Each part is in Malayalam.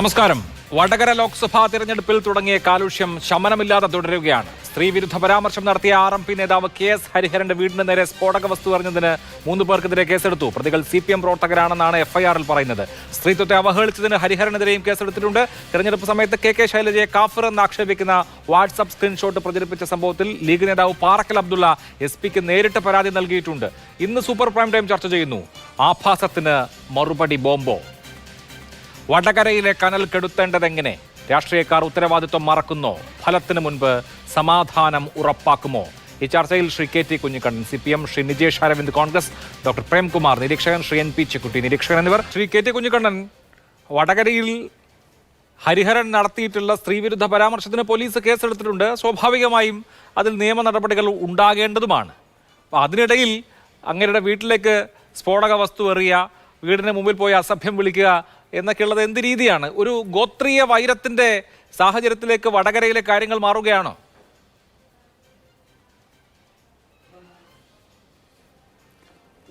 നമസ്കാരം. വടകര ലോക്സഭാ തിരഞ്ഞെടുപ്പിൽ തുടങ്ങിയ കാലുഷ്യം ശമനമില്ലാതെ തുടരുകയാണ്. സ്ത്രീവിരുദ്ധ പരാമർശം നടത്തിയ RMP നേതാവ് KS ഹരിഹരന്റെ വീടിന് നേരെ സ്ഫോടക വസ്തു എറിഞ്ഞതിന് 3 പേർക്കെതിരെ കേസെടുത്തു. പ്രതികൾ CPM പ്രവർത്തകരാണെന്നാണ് FIR-ൽ പറയുന്നത്. സ്ത്രീത്വത്തെ അവഹേളിച്ചതിന് ഹരിഹരനെതിരെയും കേസെടുത്തിട്ടുണ്ട്. തെരഞ്ഞെടുപ്പ് സമയത്ത് KK ശൈലജയെ കാഫിർ എന്ന് ആക്ഷേപിക്കുന്ന വാട്സ്ആപ്പ് സ്ക്രീൻഷോട്ട് പ്രചരിപ്പിച്ച സംഭവത്തിൽ ലീഗ് നേതാവ് പാറക്കൽ അബ്ദുള്ള SP-ക്ക് നേരിട്ട് പരാതി നൽകിയിട്ടുണ്ട്. ഇന്ന് സൂപ്പർ പ്രൈം ടൈം ചർച്ച ചെയ്യുന്നു. ആഭാസത്തിന് മറുപടി ബോംബോ. വടകരയിലെ കനൽ കെടുത്തേണ്ടതെങ്ങനെ? രാഷ്ട്രീയക്കാർ ഉത്തരവാദിത്വം മറക്കുന്നോ? ഫലത്തിന് മുൻപ് സമാധാനം ഉറപ്പാക്കുമോ? ഈ ചർച്ചയിൽ Shri KT Kunhikannan CPM, Shri Nijesh Aravind Congress, doctor Premkumar നിരീക്ഷകൻ, ശ്രീ NP ചെക്കുട്ടി നിരീക്ഷകൻ എന്നിവർ. ശ്രീ KT കുഞ്ഞിക്കണ്ണൻ, വടകരയിൽ ഹരിഹരൻ നടത്തിയിട്ടുള്ള സ്ത്രീവിരുദ്ധ പരാമർശത്തിന് പോലീസ് കേസെടുത്തിട്ടുണ്ട്. സ്വാഭാവികമായും അതിൽ നിയമ നടപടികൾ ഉണ്ടാകേണ്ടതുമാണ്. അപ്പോൾ അതിനിടയിൽ അങ്ങയുടെ വീട്ടിലേക്ക് സ്ഫോടക വസ്തു എറിയുക, വീടിന് മുമ്പിൽ പോയി അസഭ്യം വിളിക്കുക എന്നൊക്കെയുള്ളത് എന്ത് രീതിയാണ്? ഒരു ഗോത്രീയ വൈരത്തിന്റെ സാഹചര്യത്തിലേക്ക് വടകരയിലെ കാര്യങ്ങൾ മാറുകയാണോ?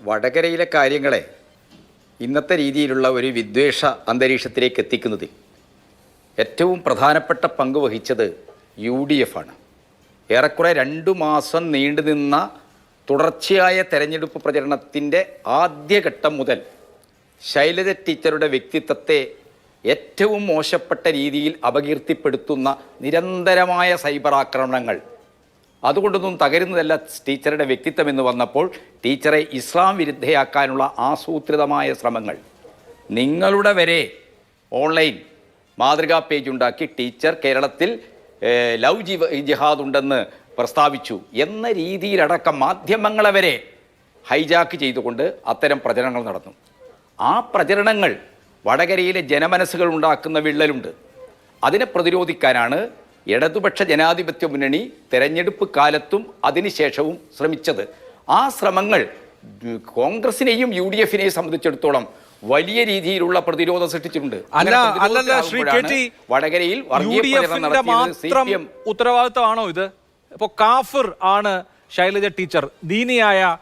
വടകരയിലെ കാര്യങ്ങളെ ഇന്നത്തെ രീതിയിലുള്ള ഒരു വിദ്വേഷ അന്തരീക്ഷത്തിലേക്ക് എത്തിക്കുന്നതിൽ ഏറ്റവും പ്രധാനപ്പെട്ട പങ്ക് വഹിച്ചത് UDF ആണ്. ഏറെക്കുറെ 2 മാസം നീണ്ടുനിന്ന തുടർച്ചയായ തെരഞ്ഞെടുപ്പ് പ്രചരണത്തിൻ്റെ ആദ്യഘട്ടം മുതൽ ശൈലജ ടീച്ചറുടെ വ്യക്തിത്വത്തെ ഏറ്റവും മോശപ്പെട്ട രീതിയിൽ അപകീർത്തിപ്പെടുത്തുന്ന നിരന്തരമായ സൈബർ ആക്രമണങ്ങൾ, അതുകൊണ്ടൊന്നും തകരുന്നതല്ല ടീച്ചറുടെ വ്യക്തിത്വം എന്ന് വന്നപ്പോൾ ടീച്ചറെ ഇസ്ലാം വിരുദ്ധയാക്കാനുള്ള ആസൂത്രിതമായ ശ്രമങ്ങൾ, നിങ്ങളുടെ വരെ ഓൺലൈൻ മാതൃകാ പേജ് ഉണ്ടാക്കി ടീച്ചർ കേരളത്തിൽ ലവ് ജിഹാദ് ഉണ്ടെന്ന് പ്രസ്താവിച്ചു എന്ന രീതിയിലടക്കം മാധ്യമങ്ങളെ വരെ ഹൈജാക്ക് ചെയ്തുകൊണ്ട് അത്തരം പ്രചരണങ്ങൾ നടന്നു. ആ പ്രചരണങ്ങൾ വടകരയിലെ ജനമനസ്സുകൾ ഉണ്ടാക്കുന്ന വിള്ളലുണ്ട്. അതിനെ പ്രതിരോധിക്കാനാണ് ഇടതുപക്ഷ ജനാധിപത്യ മുന്നണി തെരഞ്ഞെടുപ്പ് കാലത്തും അതിനുശേഷവും ശ്രമിച്ചത്. ആ ശ്രമങ്ങൾ കോൺഗ്രസിനെയും UDF-നെയും സംബന്ധിച്ചിടത്തോളം വലിയ രീതിയിലുള്ള പ്രതിരോധം സൃഷ്ടിച്ചിട്ടുണ്ട്. വടകരയിൽ ഉത്തരവാദിത്തമാണോ ഇത്? ഇപ്പോൾ കാഫിർ ആണ് ശൈലജ ടീച്ചർ, ദീനിയായ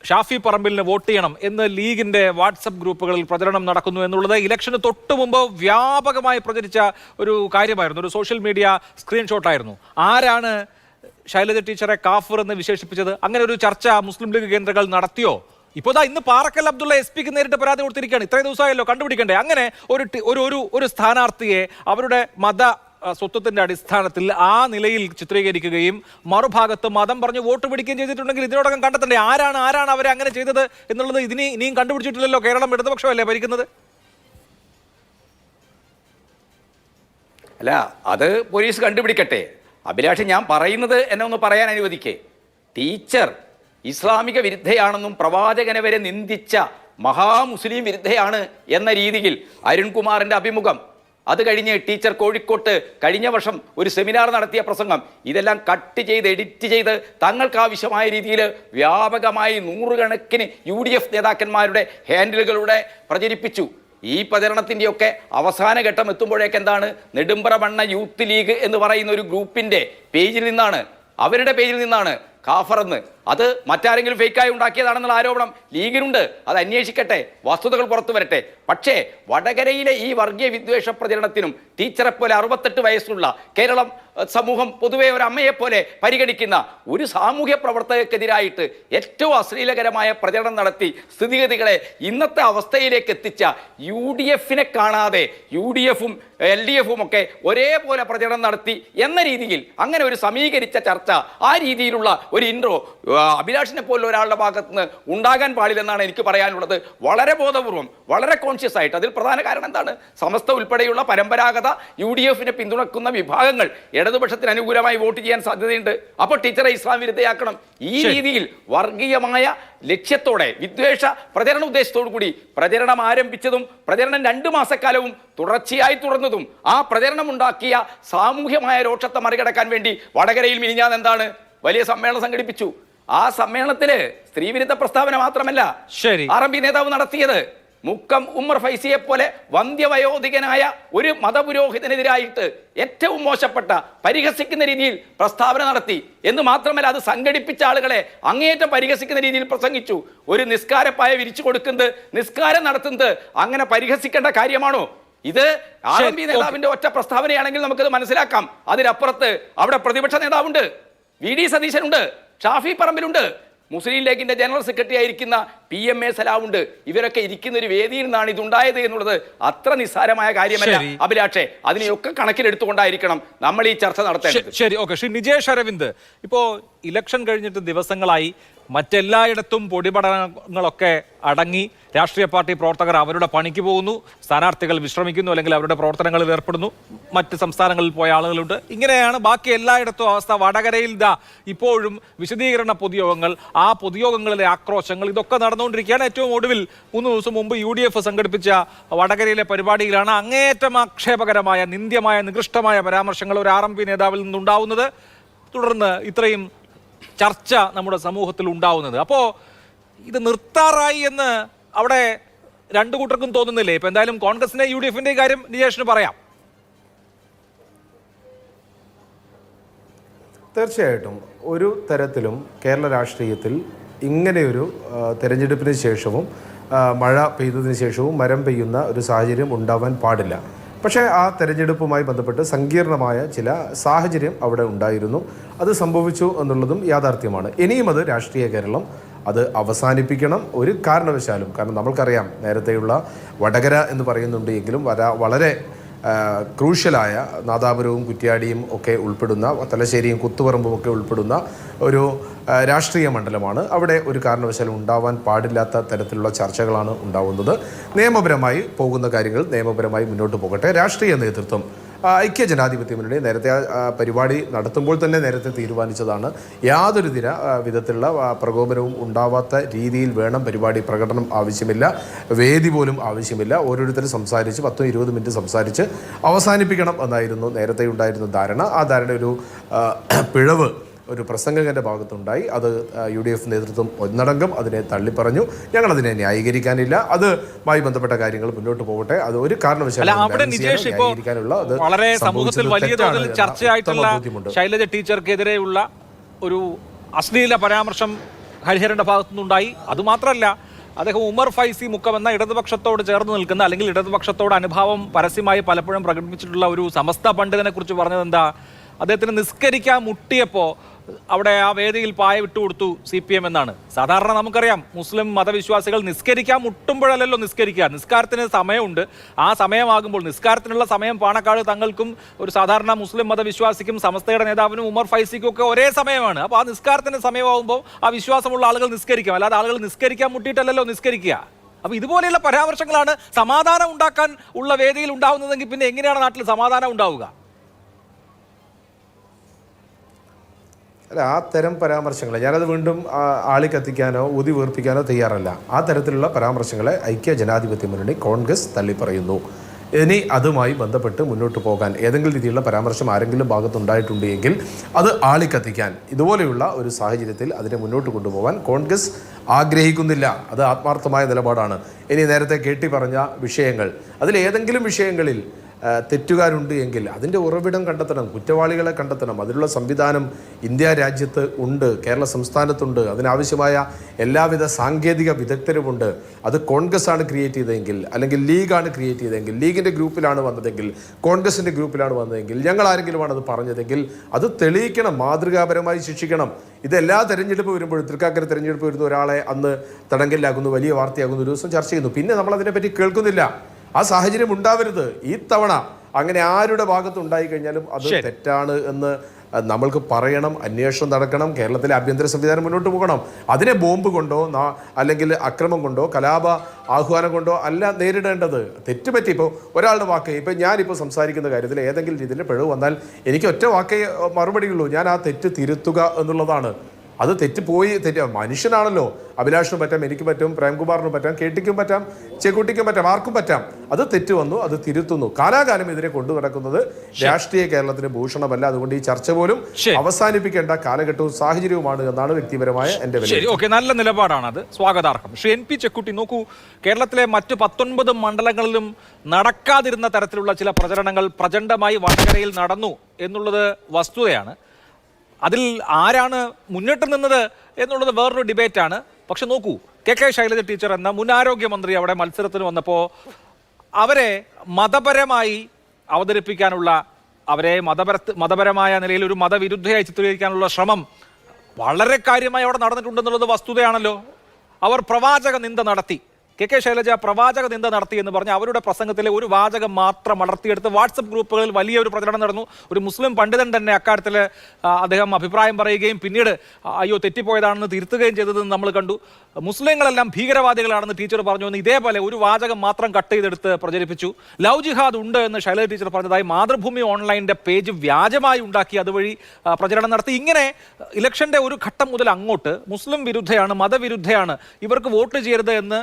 ഷാഫി പറമ്പിലിന് വോട്ട് ചെയ്യണം എന്ന് ലീഗിന്റെ വാട്സപ്പ് ഗ്രൂപ്പുകളിൽ പ്രചരണം നടക്കുന്നു എന്നുള്ളത് ഇലക്ഷന് തൊട്ടു മുമ്പ് വ്യാപകമായി പ്രചരിച്ച ഒരു കാര്യമായിരുന്നു, ഒരു സോഷ്യൽ മീഡിയ സ്ക്രീൻഷോട്ടായിരുന്നു. ആരാണ് ശൈലജ ടീച്ചറെ കാഫിർ എന്ന് വിശേഷിപ്പിച്ചത്? അങ്ങനെ ഒരു ചർച്ച മുസ്ലിം ലീഗ് കേന്ദ്രങ്ങൾ നടത്തിയോ? ഇപ്പോൾ ഇന്ന് പാറക്കൽ അബ്ദുള്ള SP-ക്ക് നേരിട്ട് പരാതി കൊടുത്തിരിക്കുകയാണ്. ഇത്രയും ദിവസമായല്ലോ കണ്ടുപിടിക്കണ്ടേ? അങ്ങനെ ഒരു സ്ഥാനാർത്ഥിയെ അവരുടെ മത സ്വത്വത്തിന്റെ അടിസ്ഥാനത്തിൽ ആ നിലയിൽ ചിത്രീകരിക്കുകയും മറുഭാഗത്ത് മതം പറഞ്ഞ് വോട്ട് പിടിക്കുകയും ചെയ്തിട്ടുണ്ടെങ്കിൽ ഇതിനോടകം കണ്ടെത്തണ്ടേ ആരാണ് അവരെ അങ്ങനെ ചെയ്തത് എന്നുള്ളത്? ഇനിയും കണ്ടുപിടിച്ചിട്ടില്ലല്ലോ. കേരളം ഇടതുപക്ഷമല്ലേ ഭരിക്കുന്നത്? അല്ല, അത് പോലീസ് കണ്ടുപിടിക്കട്ടെ. അഭിലാഷ്, ഞാൻ പറയുന്നത് എന്നെ ഒന്ന് പറയാൻ അനുവദിക്കേ. ടീച്ചർ ഇസ്ലാമിക വിരുദ്ധയാണെന്നും പ്രവാചകനെ വരെ നിന്ദിച്ച മഹാമുസ്ലിം വിരുദ്ധയാണ് എന്ന രീതിയിൽ അരുൺകുമാറിന്റെ അഭിമുഖം, അത് കഴിഞ്ഞ് ടീച്ചർ കോഴിക്കോട്ട് കഴിഞ്ഞ വർഷം ഒരു സെമിനാർ നടത്തിയ പ്രസംഗം, ഇതെല്ലാം കട്ട് ചെയ്ത് എഡിറ്റ് ചെയ്ത് തങ്ങൾക്ക് ആവശ്യമായ രീതിയിൽ വ്യാപകമായി 100 കണക്കിന് UDF നേതാക്കന്മാരുടെ ഹാൻഡിലുകളുടെ പ്രചരിപ്പിച്ചു. ഈ പ്രചരണത്തിൻ്റെയൊക്കെ അവസാന ഘട്ടം എത്തുമ്പോഴേക്ക് എന്താണ്, നെടുമ്പ്രമണ്ണ യൂത്ത് ലീഗ് എന്ന് പറയുന്ന ഒരു ഗ്രൂപ്പിൻ്റെ പേജിൽ നിന്നാണ്, അവരുടെ പേജിൽ നിന്നാണ് കാഫറെന്ന്. അത് മറ്റാരെങ്കിലും ഫേക്കായി ഉണ്ടാക്കിയതാണെന്നുള്ള ആരോപണം ലീഗിനുണ്ട്. അത് അന്വേഷിക്കട്ടെ, വസ്തുതകൾ പുറത്തു വരട്ടെ. പക്ഷേ വടകരയിലെ ഈ വർഗീയ വിദ്വേഷ പ്രചരണത്തിനും ടീച്ചറെ പോലെ 68 വയസ്സുള്ള കേരളം സമൂഹം പൊതുവെ ഒരു അമ്മയെപ്പോലെ പരിഗണിക്കുന്ന ഒരു സാമൂഹ്യ പ്രവർത്തകർക്കെതിരായിട്ട് ഏറ്റവും അശ്ലീലകരമായ പ്രചരണം നടത്തി സ്ഥിതിഗതികളെ ഇന്നത്തെ അവസ്ഥയിലേക്ക് എത്തിച്ച UDF-നെ കാണാതെ UDF-ഉം LDF-ഉം ഒക്കെ ഒരേപോലെ പ്രചരണം നടത്തി എന്ന രീതിയിൽ അങ്ങനെ ഒരു സമീകരിച്ച ചർച്ച, ആ രീതിയിലുള്ള ഒരു ഇൻട്രോ അഭിലാഷിനെ പോലെ ഒരാളുടെ ഭാഗത്ത് നിന്ന് ഉണ്ടാകാൻ പാടില്ലെന്നാണ് എനിക്ക് പറയാനുള്ളത്. വളരെ ബോധപൂർവം, വളരെ കോൺഷ്യസ് ആയിട്ട്. അതിൽ പ്രധാന കാരണം എന്താണ്, സമസ്ത ഉൾപ്പെടെയുള്ള പരമ്പരാഗത UDF-നെ പിന്തുണക്കുന്ന വിഭാഗങ്ങൾ ഇടതുപക്ഷത്തിന് അനുകൂലമായി വോട്ട് ചെയ്യാൻ സാധ്യതയുണ്ട്. അപ്പോൾ ടീച്ചറെ ഇസ്ലാം വിരുദ്ധയാക്കണം. ഈ രീതിയിൽ വർഗീയമായ ലക്ഷ്യത്തോടെ വിദ്വേഷ പ്രചരണ ഉദ്ദേശത്തോടു കൂടി പ്രചരണം ആരംഭിച്ചതും പ്രചരണം 2 മാസക്കാലവും തുടർച്ചയായി തുടർന്നതും ആ പ്രചരണം ഉണ്ടാക്കിയ സാമൂഹ്യമായ രോഷത്തെ മറികടക്കാൻ വേണ്ടി വടകരയിൽ മിനിഞ്ഞാന്ന് എന്താണ് വലിയ സമ്മേളനം സംഘടിപ്പിച്ചു. ആ സമ്മേളനത്തില് സ്ത്രീവിരുദ്ധ പ്രസ്താവന മാത്രമല്ല RMP നേതാവ് നടത്തിയത് മുക്കം ഉമ്മർ ഫൈസിയെ പോലെ വന്ധ്യവയോധികനായ ഒരു മതപുരോഹിതനെതിരായിട്ട് ഏറ്റവും മോശപ്പെട്ട പരിഹസിക്കുന്ന രീതിയിൽ പ്രസ്താവന നടത്തി എന്ന് മാത്രമല്ല, അത് സംഘടിപ്പിച്ച ആളുകളെ അങ്ങേയറ്റം പരിഹസിക്കുന്ന രീതിയിൽ പ്രസംഗിച്ചു. ഒരു നിസ്കാരപ്പായ വിരിച്ചു കൊടുക്കുന്നത്, നിസ്കാരം നടത്തുന്നത് അങ്ങനെ പരിഹസിക്കേണ്ട കാര്യമാണോ? ഇത് RMP നേതാവിന്റെ ഒറ്റ പ്രസ്താവനയാണെങ്കിൽ നമുക്കത് മനസ്സിലാക്കാം. അതിനപ്പുറത്ത് അവിടെ പ്രതിപക്ഷ നേതാവുണ്ട്, VD സതീശനുണ്ട്, ഷാഫി പറമ്പിലുണ്ട്, മുസ്ലിം ലീഗിന്റെ ജനറൽ സെക്രട്ടറി ആയിരിക്കുന്ന PMA സലാമുണ്ട്. ഇവരൊക്കെ ഇരിക്കുന്ന ഒരു വേദിയിൽ നിന്നാണ് ഇതുണ്ടായത് എന്നുള്ളത് അത്ര നിസ്സാരമായ കാര്യമല്ല അഭിലാഷേ. അതിനെയൊക്കെ കണക്കിലെടുത്തുകൊണ്ടായിരിക്കണം നമ്മൾ ഈ ചർച്ച നടത്തേണ്ടത്. ശരി, ഓക്കെ. ശ്രീ നിജേഷ് അരവിന്ദ്, ഇപ്പോ ഇലക്ഷൻ കഴിഞ്ഞിട്ട് ദിവസങ്ങളായി മറ്റെല്ലായിടത്തും പൊടിപടങ്ങളൊക്കെ അടങ്ങി രാഷ്ട്രീയ പാർട്ടി പ്രവർത്തകർ അവരുടെ പണിക്ക് പോകുന്നു, സ്ഥാനാർത്ഥികൾ വിശ്രമിക്കുന്നു, അല്ലെങ്കിൽ അവരുടെ പ്രവർത്തനങ്ങളിൽ ഏർപ്പെടുന്നു, മറ്റ് സംസ്ഥാനങ്ങളിൽ പോയ ആളുകളുണ്ട്. ഇങ്ങനെയാണ് ബാക്കി എല്ലായിടത്തും അവസ്ഥ. വടകരയിൽ ഇപ്പോഴും വിശദീകരണ പൊതുയോഗങ്ങൾ, ആ പൊതുയോഗങ്ങളിലെ ആക്രോശങ്ങൾ, ഇതൊക്കെ നടന്നുകൊണ്ടിരിക്കുകയാണ്. ഏറ്റവും ഒടുവിൽ 3 ദിവസം മുമ്പ് UDF സംഘടിപ്പിച്ച വടകരയിലെ പരിപാടിയിലാണ് അങ്ങേയറ്റം ആക്ഷേപകരമായ, നിന്ദ്യമായ, നികൃഷ്ടമായ പരാമർശങ്ങൾ ഒരു RMP നേതാവിൽ നിന്നുണ്ടാവുന്നത്. തുടർന്ന് ഇത്രയും ചർച്ച നമ്മുടെ സമൂഹത്തിൽ ഉണ്ടാവുന്നത്. അപ്പോൾ ഇത് നിർത്താറായി എന്ന് അവിടെ രണ്ടു കൂട്ടർക്കും തോന്നുന്നില്ലേ? ഇപ്പൊ എന്തായാലും കോൺഗ്രസിന്റെ UDF കാര്യം നിജേഷിന് പറയാം. തീർച്ചയായിട്ടും ഒരു തരത്തിലും കേരള രാഷ്ട്രീയത്തിൽ ഇങ്ങനെയൊരു തെരഞ്ഞെടുപ്പിന് ശേഷവും മഴ പെയ്തതിന് ശേഷവും മരം പെയ്യുന്ന ഒരു സാഹചര്യം ഉണ്ടാവാൻ പാടില്ല. പക്ഷേ ആ തെരഞ്ഞെടുപ്പുമായി ബന്ധപ്പെട്ട് സങ്കീർണമായ ചില സാഹചര്യം അവിടെ ഉണ്ടായിരുന്നു. അത് സംഭവിച്ചു എന്നുള്ളതും യാഥാർത്ഥ്യമാണ്. ഇനിയും അത് രാഷ്ട്രീയ കേരളം അത് അവസാനിപ്പിക്കണം ഒരു കാരണവശാലും. കാരണം നമ്മൾക്കറിയാം, നേരത്തെയുള്ള വടകര എന്ന് പറയുന്നുണ്ട് എങ്കിലും വളരെ ക്രൂഷ്യലായ നാദാപുരവും കുറ്റ്യാടിയും ഒക്കെ ഉൾപ്പെടുന്ന, തലശ്ശേരിയും കുത്തുപറമ്പും ഒക്കെ ഉൾപ്പെടുന്ന ഒരു രാഷ്ട്രീയ മണ്ഡലമാണ്. അവിടെ ഒരു കാരണവശാലും ഉണ്ടാവാൻ പാടില്ലാത്ത തരത്തിലുള്ള ചർച്ചകളാണ് ഉണ്ടാവുന്നത്. നിയമപരമായി പോകുന്ന കാര്യങ്ങൾ നിയമപരമായി മുന്നോട്ട് പോകട്ടെ. രാഷ്ട്രീയ നേതൃത്വം ഐക്യ ജനാധിപത്യ മുന്നണി നേരത്തെ പരിപാടി നടത്തുമ്പോൾ തന്നെ നേരത്തെ തീരുമാനിച്ചതാണ്, യാതൊരു വിധത്തിലുള്ള പ്രകോപനവും ഉണ്ടാവാത്ത രീതിയിൽ വേണം പരിപാടി. പ്രകടനം ആവശ്യമില്ല, വേദി പോലും ആവശ്യമില്ല. ഓരോരുത്തരും സംസാരിച്ച് 10-20 മിനിറ്റ് സംസാരിച്ച് അവസാനിപ്പിക്കണം എന്നായിരുന്നു നേരത്തെ ഉണ്ടായിരുന്ന ധാരണ. ആ ധാരണ ഒരു പിഴവ് ഒരു പ്രസംഗകന്റെ ഭാഗത്തുണ്ടായി. അത് UDF നേതൃത്വം ഒന്നടങ്കം അതിനെ തള്ളിപ്പറഞ്ഞു. ഞങ്ങളതിനെ ന്യായീകരിക്കാനില്ല. അതുമായി ബന്ധപ്പെട്ട കാര്യങ്ങൾ മുന്നോട്ട് പോകട്ടെ. അത് ഒരു കാരണവശാലും വളരെ സമൂഹത്തിൽ വലിയ തോതിൽ ചർച്ചയായിട്ടുള്ള ശൈലജ ടീച്ചർക്കെതിരെയുള്ള ഒരു അശ്ലീല പരാമർശം ഹരിഹരന്റെ ഭാഗത്തുനിന്നുണ്ടായി. അതുമാത്രമല്ല, അദ്ദേഹം ഉമർ ഫൈസി മുക്കം എന്ന ഇടതുപക്ഷത്തോട് ചേർന്ന് നിൽക്കുന്ന, അല്ലെങ്കിൽ ഇടതുപക്ഷത്തോട് അനുഭാവം പരസ്യമായി പലപ്പോഴും പ്രകടിപ്പിച്ചിട്ടുള്ള ഒരു സമസ്ത പണ്ഡിതനെ കുറിച്ച് പറഞ്ഞത് എന്താ? അദ്ദേഹത്തിന് നിസ്കരിക്കാൻ മുട്ടിയപ്പോൾ അവിടെ ആ വേദിയിൽ പായ വിട്ടുകൊടുത്തു CPM എന്നാണ്. സാധാരണ നമുക്കറിയാം, മുസ്ലിം മതവിശ്വാസികൾ നിസ്കരിക്കാൻ മുട്ടുമ്പോഴല്ലല്ലോ നിസ്കരിക്കുക. നിസ്കാരത്തിന് സമയമുണ്ട്. ആ സമയമാകുമ്പോൾ, നിസ്കാരത്തിനുള്ള സമയം പാണക്കാട് തങ്ങൾക്കും ഒരു സാധാരണ മുസ്ലിം മതവിശ്വാസിക്കും സമസ്തയുടെ നേതാവിനും ഉമർ ഫൈസിക്കും ഒക്കെ ഒരേ സമയമാണ്. അപ്പോൾ ആ നിസ്കാരത്തിന് സമയമാകുമ്പോൾ ആ വിശ്വാസമുള്ള ആളുകൾ നിസ്കരിക്കും. അല്ലാതെ ആളുകൾ നിസ്കരിക്കാൻ മുട്ടിയിട്ടല്ലല്ലോ നിസ്കരിക്കുക. അപ്പോൾ ഇതുപോലെയുള്ള പരാമർശങ്ങളാണ് സമാധാനം ഉണ്ടാക്കാൻ ഉള്ള വേദിയിൽ ഉണ്ടാവുന്നതെങ്കിൽ പിന്നെ എങ്ങനെയാണ് നാട്ടിൽ സമാധാനം ഉണ്ടാവുക? അല്ല, ആ തരം പരാമർശങ്ങൾ ഞാനത് വീണ്ടും ആളി കത്തിക്കാനോ ഊതി വീർപ്പിക്കാനോ തയ്യാറല്ല. ആ തരത്തിലുള്ള പരാമർശങ്ങളെ ഐക്യ ജനാധിപത്യ മുന്നണി കോൺഗ്രസ് തള്ളിപ്പറയുന്നു. ഇനി അതുമായി ബന്ധപ്പെട്ട് മുന്നോട്ട് പോകാൻ ഏതെങ്കിലും രീതിയിലുള്ള പരാമർശം ആരെങ്കിലും ഭാഗത്തുണ്ടായിട്ടുണ്ട് എങ്കിൽ അത് ആളിക്കത്തിക്കാൻ, ഇതുപോലെയുള്ള ഒരു സാഹചര്യത്തിൽ അതിനെ മുന്നോട്ട് കൊണ്ടുപോകാൻ കോൺഗ്രസ് ആഗ്രഹിക്കുന്നില്ല. അത് ആത്മാർത്ഥമായ നിലപാടാണ്. ഇനി നേരത്തെ കേട്ടി പറഞ്ഞ വിഷയങ്ങൾ, അതിലേതെങ്കിലും വിഷയങ്ങളിൽ തെറ്റുകാരുണ്ട് എങ്കിൽ അതിൻ്റെ ഉറവിടം കണ്ടെത്തണം, കുറ്റവാളികളെ കണ്ടെത്തണം. അതിനുള്ള സംവിധാനം ഇന്ത്യ രാജ്യത്ത് ഉണ്ട്, കേരള സംസ്ഥാനത്തുണ്ട്. അതിനാവശ്യമായ എല്ലാവിധ സാങ്കേതിക വിദഗ്ധരുമുണ്ട്. അത് കോൺഗ്രസ് ആണ് ക്രിയേറ്റ് ചെയ്തതെങ്കിൽ, അല്ലെങ്കിൽ ലീഗാണ് ക്രിയേറ്റ് ചെയ്തതെങ്കിൽ, ലീഗിൻ്റെ ഗ്രൂപ്പിലാണ് വന്നതെങ്കിൽ, കോൺഗ്രസിൻ്റെ ഗ്രൂപ്പിലാണ് വന്നതെങ്കിൽ, ഞങ്ങൾ ആരെങ്കിലുമാണ് അത് പറഞ്ഞതെങ്കിൽ അത് തെളിയിക്കണം, മാതൃകാപരമായി ശിക്ഷിക്കണം. ഇതെല്ലാ തെരഞ്ഞെടുപ്പ് വരുമ്പോഴും, തൃക്കാക്കര തെരഞ്ഞെടുപ്പ് വരുന്ന ഒരാളെ അന്ന് തടങ്കലിലാകുന്നു, വലിയ വാർത്തയാകുന്നു, ഒരു ദിവസം ചർച്ച ചെയ്യുന്നു, പിന്നെ നമ്മൾ അതിനെപ്പറ്റി കേൾക്കുന്നില്ല. ആ സാഹചര്യം ഉണ്ടാവരുത് ഈ തവണ. അങ്ങനെ ആരുടെ ഭാഗത്ത് ഉണ്ടായി കഴിഞ്ഞാലും അത് തെറ്റാണ് എന്ന് നമ്മൾക്ക് പറയണം. അന്വേഷണം നടക്കണം. കേരളത്തിലെ ആഭ്യന്തര സംവിധാനം മുന്നോട്ട് പോകണം. അതിനെ ബോംബ് കൊണ്ടോ അല്ലെങ്കിൽ അക്രമം കൊണ്ടോ കലാപ ആഹ്വാനം കൊണ്ടോ അല്ല നേരിടേണ്ടത്. തെറ്റുപറ്റി ഇപ്പോൾ ഒരാളുടെ വാക്ക്, ഇപ്പം ഞാനിപ്പോൾ സംസാരിക്കുന്ന കാര്യത്തിൽ ഏതെങ്കിലും രീതിയിൽ പിഴവ് വന്നാൽ എനിക്ക് ഒറ്റ വാക്കേ മറുപടിയുള്ളൂ, ഞാൻ ആ തെറ്റ് തിരുത്തുക എന്നുള്ളതാണ്. അത് മനുഷ്യനാണല്ലോ. അഭിലാഷിനും പറ്റാം, എനിക്ക് പറ്റും, പ്രേംകുമാറിനും പറ്റാം, കേട്ടിക്കും പറ്റാം, ചെക്കുട്ടിക്കും പറ്റാം, ആർക്കും പറ്റാം. അത് തെറ്റ് വന്നു, അത് തിരുത്തുന്നു. കാലാകാലം ഇതിനെ കൊണ്ടു നടക്കുന്നത് രാഷ്ട്രീയ കേരളത്തിന് ഭൂഷണമല്ല. അതുകൊണ്ട് ഈ ചർച്ച പോലും അവസാനിപ്പിക്കേണ്ട കാലഘട്ടവും സാഹചര്യവുമാണ് എന്നാണ് വ്യക്തിപരമായ എന്റെ വിലയിരുത്തൽ. നല്ല നിലപാടാണ്, അത് സ്വാഗതാർഹം. ശ്രീ NP ചെക്കുട്ടി, നോക്കൂ, കേരളത്തിലെ മറ്റ് 19 മണ്ഡലങ്ങളിലും നടക്കാതിരുന്ന തരത്തിലുള്ള ചില പ്രചരണങ്ങൾ പ്രചണ്ഡമായി വടകരയിൽ നടന്നു എന്നുള്ളത് വസ്തുതയാണ്. അതിൽ ആരാണ് മുന്നിട്ട് നിന്നത് എന്നുള്ളത് വേറൊരു ഡിബേറ്റാണ്. പക്ഷെ നോക്കൂ, KK ശൈലജ ടീച്ചർ എന്ന മുൻ ആരോഗ്യമന്ത്രി അവിടെ മത്സരത്തിന് വന്നപ്പോൾ അവരെ മതപരമായി അവതരിപ്പിക്കാനുള്ള, അവരെ മതപരമായ നിലയിൽ ഒരു മതവിരുദ്ധയായി ചിത്രീകരിക്കാനുള്ള ശ്രമം വളരെ കാര്യമായി അവിടെ നടന്നിട്ടുണ്ടെന്നുള്ളത് വസ്തുതയാണല്ലോ. അവർ പ്രവാചക നിന്ദ നടത്തി, കെ ശൈലജ പ്രവാചക നിന്ദ നടത്തി എന്ന് പറഞ്ഞ് അവരുടെ പ്രസംഗത്തിലെ ഒരു വാചകം മാത്രം അടർത്തിയെടുത്ത് വാട്സപ്പ് ഗ്രൂപ്പുകളിൽ വലിയൊരു പ്രചരണം നടന്നു. ഒരു മുസ്ലിം പണ്ഡിതൻ തന്നെ അക്കാര്യത്തിൽ അദ്ദേഹം അഭിപ്രായം പറയുകയും പിന്നീട് അയ്യോ തെറ്റിപ്പോയതാണെന്ന് തിരുത്തുകയും ചെയ്തതെന്ന് നമ്മൾ കണ്ടു. മുസ്ലിങ്ങളെല്ലാം ഭീകരവാദികളാണെന്ന് ടീച്ചർ പറഞ്ഞു എന്ന് ഇതേപോലെ ഒരു വാചകം മാത്രം കട്ട് ചെയ്തെടുത്ത് പ്രചരിപ്പിച്ചു. ലവ് ജിഹാദ് ഉണ്ട് എന്ന് ശൈലജ ടീച്ചർ പറഞ്ഞതായി മാതൃഭൂമി ഓൺലൈനിന്റെ പേജ് വ്യാജമായി ഉണ്ടാക്കി അതുവഴി പ്രചരണം നടത്തി. ഇങ്ങനെ ഇലക്ഷന്റെ ഒരു ഘട്ടം മുതൽ അങ്ങോട്ട് മുസ്ലിം വിരുദ്ധയാണ്, മതവിരുദ്ധയാണ്, ഇവർക്ക് വോട്ട് ചെയ്യരുത് എന്ന്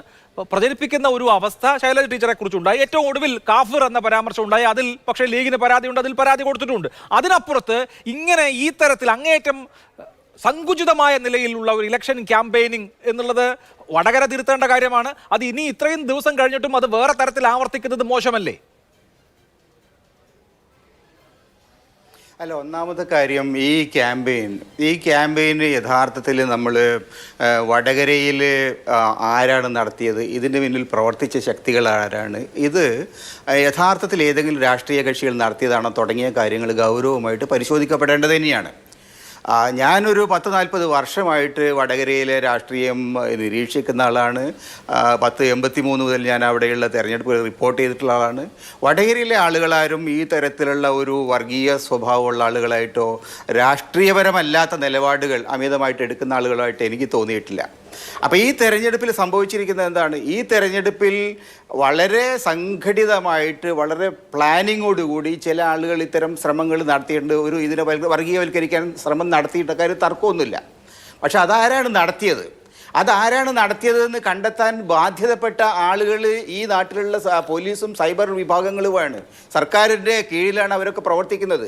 പ്രചരിപ്പിക്കുന്ന ഒരു അവസ്ഥ ശൈലജ ടീച്ചറെ കുറിച്ചുണ്ടായി. ഏറ്റവും ഒടുവിൽ കാഫിർ എന്ന പരാമർശം ഉണ്ടായി. അതിൽ പക്ഷേ ലീഗിന് പരാതിയുണ്ട്, അതിൽ പരാതി കൊടുത്തിട്ടുണ്ട്. അതിനപ്പുറത്ത് ഇങ്ങനെ ഈ തരത്തിൽ അങ്ങേയറ്റം സങ്കുചിതമായ നിലയിലുള്ള ഒരു ഇലക്ഷൻ ക്യാമ്പയിനിങ് എന്നുള്ളത് വടകര തിരുത്തേണ്ട കാര്യമാണ്. അത് ഇനി ഇത്രയും ദിവസം കഴിഞ്ഞിട്ടും അത് വേറെ തരത്തിൽ ആവർത്തിക്കുന്നത് മോശമല്ലേ? അല്ല, ഒന്നാമത്തെ കാര്യം ഈ ക്യാമ്പയിൻ യഥാർത്ഥത്തിൽ നമ്മൾ വടകരയിൽ ആരാണ് നടത്തിയത്, ഇതിന് പിന്നിൽ പ്രവർത്തിച്ച ശക്തികൾ ആരാണ്, ഇത് യഥാർത്ഥത്തിൽ ഏതെങ്കിലും രാഷ്ട്രീയ കക്ഷികൾ നടത്തിയതാണോ തുടങ്ങിയ കാര്യങ്ങൾ ഗൗരവമായിട്ട് പരിശോധിക്കപ്പെടേണ്ടത് തന്നെയാണ്. ഞാനൊരു 10-40 വർഷമായിട്ട് വടകരയിലെ രാഷ്ട്രീയം നിരീക്ഷിക്കുന്ന ആളാണ്. 1083 മുതൽ ഞാൻ അവിടെയുള്ള തെരഞ്ഞെടുപ്പ് റിപ്പോർട്ട് ചെയ്തിട്ടുള്ള ആളാണ്. വടകരയിലെ ആളുകളാരും ഈ തരത്തിലുള്ള ഒരു വർഗീയ സ്വഭാവമുള്ള ആളുകളായിട്ടോ രാഷ്ട്രീയപരമല്ലാത്ത നിലപാടുകൾ അമിതമായിട്ട് എടുക്കുന്ന ആളുകളായിട്ട് എനിക്ക് തോന്നിയിട്ടില്ല. അപ്പോൾ ഈ തെരഞ്ഞെടുപ്പിൽ സംഭവിച്ചിരിക്കുന്നത് എന്താണ്? ഈ തെരഞ്ഞെടുപ്പിൽ വളരെ സംഘടിതമായിട്ട് വളരെ പ്ലാനിങ്ങോടുകൂടി ചില ആളുകൾ ഇത്തരം ശ്രമങ്ങൾ നടത്തിയിട്ടുണ്ട്. ഇതിനെ വർഗീയവൽക്കരിക്കാൻ ശ്രമം നടത്തിയിട്ട് കാര്യം തർക്കമൊന്നുമില്ല. പക്ഷെ അതാരാണ് നടത്തിയതെന്ന് കണ്ടെത്താൻ ബാധ്യതപ്പെട്ട ആളുകൾ ഈ നാട്ടിലുള്ള പോലീസും സൈബർ വിഭാഗങ്ങളുമാണ്. സർക്കാരിൻ്റെ കീഴിലാണ് അവരൊക്കെ പ്രവർത്തിക്കുന്നത്.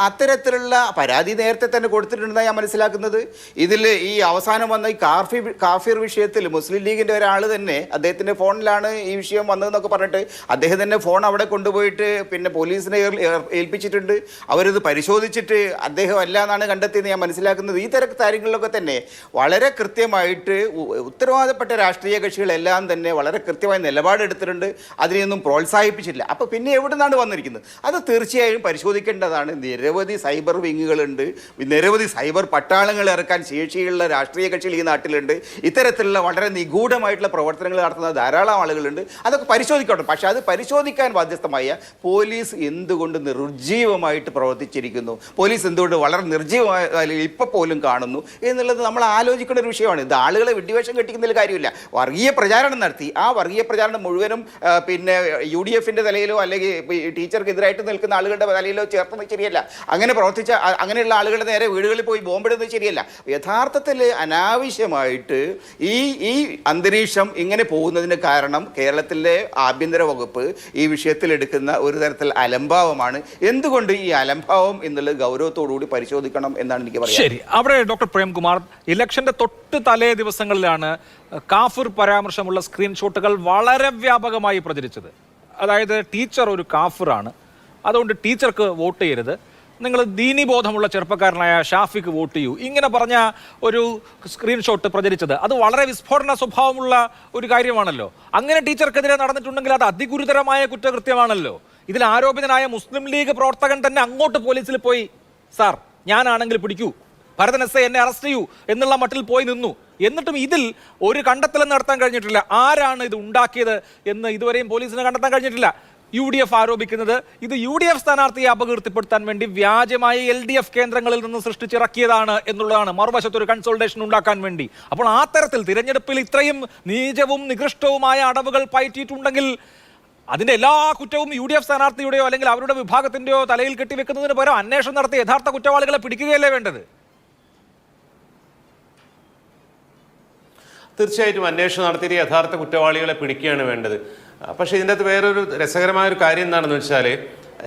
അത്തരത്തിലുള്ള പരാതി നേരത്തെ തന്നെ കൊടുത്തിട്ടുണ്ടെന്നാണ് ഞാൻ മനസ്സിലാക്കുന്നത്. ഇതിൽ ഈ അവസാനം വന്ന ഈ കാഫിർ വിഷയത്തിൽ മുസ്ലിം ലീഗിൻ്റെ ഒരാൾ തന്നെ അദ്ദേഹത്തിൻ്റെ ഫോണിലാണ് ഈ വിഷയം വന്നതെന്നൊക്കെ പറഞ്ഞിട്ട് അദ്ദേഹം തന്നെ ഫോൺ അവിടെ കൊണ്ടുപോയിട്ട് പിന്നെ പോലീസിനെ ഏൽപ്പിച്ചിട്ടുണ്ട്. അവരിത് പരിശോധിച്ചിട്ട് അദ്ദേഹം അല്ല എന്നാണ് കണ്ടെത്തിയെന്ന് ഞാൻ മനസ്സിലാക്കുന്നത്. ഈ തരം കാര്യങ്ങളിലൊക്കെ തന്നെ വളരെ കൃത്യമായി ഉത്തരവാദപ്പെട്ട രാഷ്ട്രീയ കക്ഷികളെല്ലാം തന്നെ വളരെ കൃത്യമായ നിലപാടെടുത്തിട്ടുണ്ട്. അതിനെയൊന്നും പ്രോത്സാഹിപ്പിച്ചിട്ടില്ല. അപ്പോൾ പിന്നെ എവിടെ നിന്നാണ് വന്നിരിക്കുന്നത്? അത് തീർച്ചയായും പരിശോധിക്കേണ്ടതാണ്. നിരവധി സൈബർ വിങ്ങുകളുണ്ട്, നിരവധി സൈബർ പട്ടാളങ്ങൾ ഇറക്കാൻ ശേഷിയുള്ള രാഷ്ട്രീയ കക്ഷികൾ ഈ നാട്ടിലുണ്ട്. ഇത്തരത്തിലുള്ള വളരെ നിഗൂഢമായിട്ടുള്ള പ്രവർത്തനങ്ങൾ നടത്തുന്ന ധാരാളം ആളുകളുണ്ട്. അതൊക്കെ പരിശോധിക്കണം. പക്ഷെ അത് പരിശോധിക്കാൻ ബാധ്യസ്ഥമായ പോലീസ് എന്തുകൊണ്ട് നിർജ്ജീവമായിട്ട് പ്രവർത്തിച്ചിരിക്കുന്നു, പോലീസ് എന്തുകൊണ്ട് വളരെ നിർജ്ജീവമായി ഇപ്പോൾ പോലും കാണുന്നു എന്നുള്ളത് നമ്മൾ ആലോചിക്കേണ്ട ഒരു വിഷയമാണ്. ഇത് ആളുകളെ വിഡ്ഢിവേഷം കെട്ടിക്കുന്നതിൽ കാര്യമില്ല. വർഗീയ പ്രചാരണം നടത്തി ആ വർഗീയ പ്രചാരണം മുഴുവനും പിന്നെ UDFന്റെ തലയിലോ അല്ലെങ്കിൽ ടീച്ചർക്കെതിരായിട്ട് നിൽക്കുന്ന ആളുകളുടെ തലയിലോ ചേർത്തുന്നത് ശരിയല്ല. അങ്ങനെ പ്രവർത്തിച്ച അങ്ങനെയുള്ള ആളുകളുടെ നേരെ വീടുകളിൽ പോയി ബോംബിടുന്നത് ശരിയല്ല. യഥാർത്ഥത്തിൽ അനാവശ്യമായിട്ട് ഈ അന്തരീക്ഷം ഇങ്ങനെ പോകുന്നതിന് കാരണം കേരളത്തിലെ ആഭ്യന്തര വകുപ്പ് ഈ വിഷയത്തിൽ എടുക്കുന്ന ഒരു തരത്തിൽ അലംഭാവമാണ്. എന്തുകൊണ്ട് ഈ അലംഭാവം എന്നുള്ളത് ഗൗരവത്തോടുകൂടി പരിശോധിക്കണം എന്നാണ് എനിക്ക് പറയുന്നത്. ശരി, അവിടെ ഡോക്ടർ പ്രേംകുമാർ, ഇലക്ഷന്റെ തൊട്ട് തലേ ദിവസങ്ങളിലാണ് കാഫിർ പരാമർശമുള്ള സ്ക്രീൻഷോട്ടുകൾ വളരെ വ്യാപകമായി പ്രചരിച്ചത്. അതായത് ടീച്ചർ ഒരു കാഫിറാണ്, അതുകൊണ്ട് ടീച്ചർക്ക് വോട്ട് ചെയ്യരുത്, നിങ്ങൾ ദീനീബോധമുള്ള ചെറുപ്പക്കാരനായ ഷാഫിക്ക് വോട്ട് ചെയ്യൂ, ഇങ്ങനെ പറഞ്ഞ ഒരു സ്ക്രീൻഷോട്ട് പ്രചരിച്ചത് അത് വളരെ വിസ്ഫോടന സ്വഭാവമുള്ള ഒരു കാര്യമാണല്ലോ. അങ്ങനെ ടീച്ചർക്കെതിരെ നടന്നിട്ടുണ്ടെങ്കിൽ അത് അതിഗുരുതരമായ കുറ്റകൃത്യമാണല്ലോ. ഇതിൽ ആരോപിതനായ മുസ്ലിം ലീഗ് പ്രവർത്തകൻ തന്നെ അങ്ങോട്ട് പോലീസിൽ പോയി, സാർ ഞാനാണെങ്കിൽ പിടിക്കൂ, ഭരതൻ എസ് എന്നെ അറസ്റ്റ് ചെയ്യൂ എന്നുള്ള മട്ടിൽ പോയി നിന്നു. എന്നിട്ടും ഇതിൽ ഒരു കണ്ടെത്തലും നടത്താൻ കഴിഞ്ഞിട്ടില്ല. ആരാണ് ഇത് ഉണ്ടാക്കിയത് എന്ന് ഇതുവരെയും പോലീസിന് കണ്ടെത്താൻ കഴിഞ്ഞിട്ടില്ല. UDF ആരോപിക്കുന്നത് ഇത് UDF സ്ഥാനാർത്ഥിയെ അപകീർത്തിപ്പെടുത്താൻ വേണ്ടി വ്യാജമായി LDF കേന്ദ്രങ്ങളിൽ നിന്ന് സൃഷ്ടിച്ചിറക്കിയതാണ് എന്നുള്ളതാണ്. മറുവശത്ത് ഒരു കൺസോൾട്ടേഷൻ ഉണ്ടാക്കാൻ വേണ്ടി. അപ്പോൾ ആ തരത്തിൽ തിരഞ്ഞെടുപ്പിൽ ഇത്രയും നീചവും നികൃഷ്ടവുമായ അടവുകൾ പയറ്റിയിട്ടുണ്ടെങ്കിൽ അതിന്റെ എല്ലാ കുറ്റവും UDF സ്ഥാനാർത്ഥിയുടെയോ അല്ലെങ്കിൽ അവരുടെ വിഭാഗത്തിന്റെയോ തലയിൽ കെട്ടിവെക്കുന്നതിന് പകരം അന്വേഷണം നടത്തി യഥാർത്ഥ കുറ്റവാളികളെ പിടിക്കുകയല്ലേ വേണ്ടത്? തീർച്ചയായിട്ടും അന്വേഷണം നടത്തിയിട്ട് യഥാർത്ഥ കുറ്റവാളികളെ പിടിക്കുകയാണ് വേണ്ടത്. പക്ഷേ ഇതിൻ്റെ അകത്ത് വേറൊരു രസകരമായ ഒരു കാര്യം എന്താണെന്ന് വെച്ചാൽ,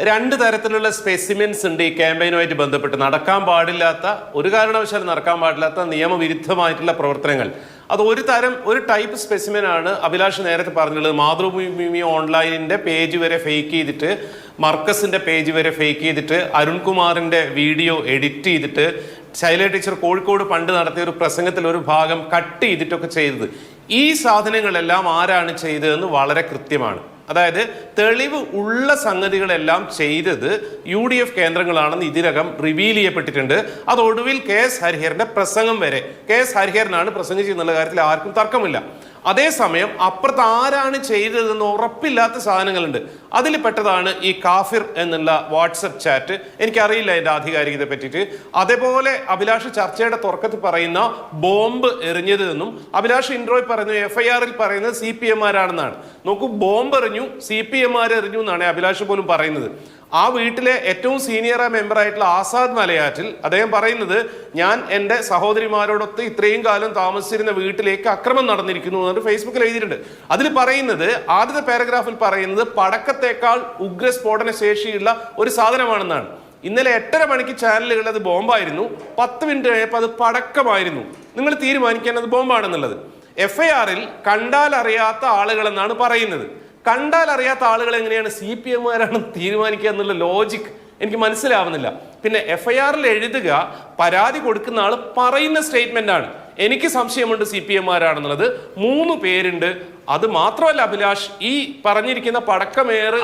2 തരത്തിലുള്ള സ്പെസിമെൻസ് ഉണ്ട് ഈ ക്യാമ്പയിനുമായിട്ട് ബന്ധപ്പെട്ട്. നടക്കാൻ പാടില്ലാത്ത, ഒരു കാരണവശാലും നടക്കാൻ പാടില്ലാത്ത നിയമവിരുദ്ധമായിട്ടുള്ള പ്രവർത്തനങ്ങൾ. അത് ഒരു ടൈപ്പ് സ്പെസിമെനാണ് അഭിലാഷ് നേരത്തെ പറഞ്ഞുള്ളത്. മാതൃഭൂമി ഓൺലൈനിൻ്റെ പേജ് വരെ ഫേക്ക് ചെയ്തിട്ട്, മർക്കസിൻ്റെ പേജ് വരെ ഫേക്ക് ചെയ്തിട്ട്, അരുൺകുമാറിൻ്റെ വീഡിയോ എഡിറ്റ് ചെയ്തിട്ട്, ശൈലജ ടീച്ചർ കോഴിക്കോട് പണ്ട് നടത്തിയ ഒരു പ്രസംഗത്തിൽ ഒരു ഭാഗം കട്ട് ചെയ്തിട്ടൊക്കെ ചെയ്തത്. ഈ സാധനങ്ങളെല്ലാം ആരാണ് ചെയ്തതെന്ന് വളരെ കൃത്യമാണ്. അതായത് തെളിവ് ഉള്ള സംഗതികളെല്ലാം ചെയ്തത് UDF കേന്ദ്രങ്ങളാണെന്ന് ഇതിനകം റിവീൽ ചെയ്യപ്പെട്ടിട്ടുണ്ട്. അത് ഒടുവിൽ KS ഹരിഹരന്റെ പ്രസംഗം വരെ KS ഹരിഹരനാണ് പ്രസംഗിച്ചെന്നുള്ള കാര്യത്തിൽ ആർക്കും തർക്കമില്ല. അതേസമയം അപ്പുറത്ത് ആരാണ് ചെയ്തതെന്ന് ഉറപ്പില്ലാത്ത സാധനങ്ങളുണ്ട്. അതിൽ പെട്ടതാണ് ഈ കാഫിർ എന്നുള്ള വാട്സപ്പ് ചാറ്റ്. എനിക്കറിയില്ല അതിന്റെ ആധികാരികതയെ പറ്റിയിട്ട്. അതേപോലെ അഭിലാഷ് ചർച്ചയുടെ തുറക്കത്തിൽ പറയുന്ന ബോംബ് എറിഞ്ഞത് എന്നും അഭിലാഷ് ഇൻട്രോയിൽ പറയുന്നു FIR-ൽ പറയുന്നത് CPM-മാരാണെന്നാണ്. നോക്കൂ, ബോംബ് എറിഞ്ഞു, CPM-മാർ എറിഞ്ഞു എന്നാണ് അഭിലാഷ് പോലും പറയുന്നത്. ആ വീട്ടിലെ ഏറ്റവും സീനിയർ മെമ്പറായിട്ടുള്ള ആസാദ് മലയാറ്റിൽ അദ്ദേഹം പറയുന്നത്, ഞാൻ എൻ്റെ സഹോദരിമാരോടൊത്ത് ഇത്രയും കാലം താമസിച്ചിരുന്ന വീട്ടിലേക്ക് അക്രമം നടന്നിരിക്കുന്നു എന്ന് ഫേസ്ബുക്കിൽ എഴുതിയിട്ടുണ്ട്. അതിൽ പറയുന്നത്, ആദ്യത്തെ പാരഗ്രാഫിൽ പറയുന്നത് പടക്കത്തേക്കാൾ ഉഗ്രസ്ഫോടന ശേഷിയുള്ള ഒരു സാധനമാണെന്നാണ്. ഇന്നലെ 8:30 മണിക്ക് ചാനലുകളിൽ അത് ബോംബായിരുന്നു, 10 മിനിറ്റ് കഴിഞ്ഞപ്പോൾ അത് പടക്കമായിരുന്നു. നിങ്ങൾ തീരുമാനിക്കാൻ അത് ബോംബാണെന്നുള്ളത്. FIR-ൽ കണ്ടാൽ അറിയാത്ത ആളുകളെന്നാണ് പറയുന്നത്. കണ്ടാൽ അറിയാത്ത ആളുകൾ എങ്ങനെയാണ് CPM-മാരാണ് തീരുമാനിക്കുക എന്നുള്ള ലോജിക് എനിക്ക് മനസ്സിലാവുന്നില്ല. പിന്നെ FIR-ൽ എഴുതുക, പരാതി കൊടുക്കുന്ന ആൾ പറയുന്ന സ്റ്റേറ്റ്മെന്റ് ആണ്. എനിക്ക് സംശയമുണ്ട് CPM-മാരാണെന്നുള്ളത്. 3 പേരുണ്ട്. അത് മാത്രമല്ല അഭിലാഷ്, ഈ പറഞ്ഞിരിക്കുന്ന പടക്കമേറ്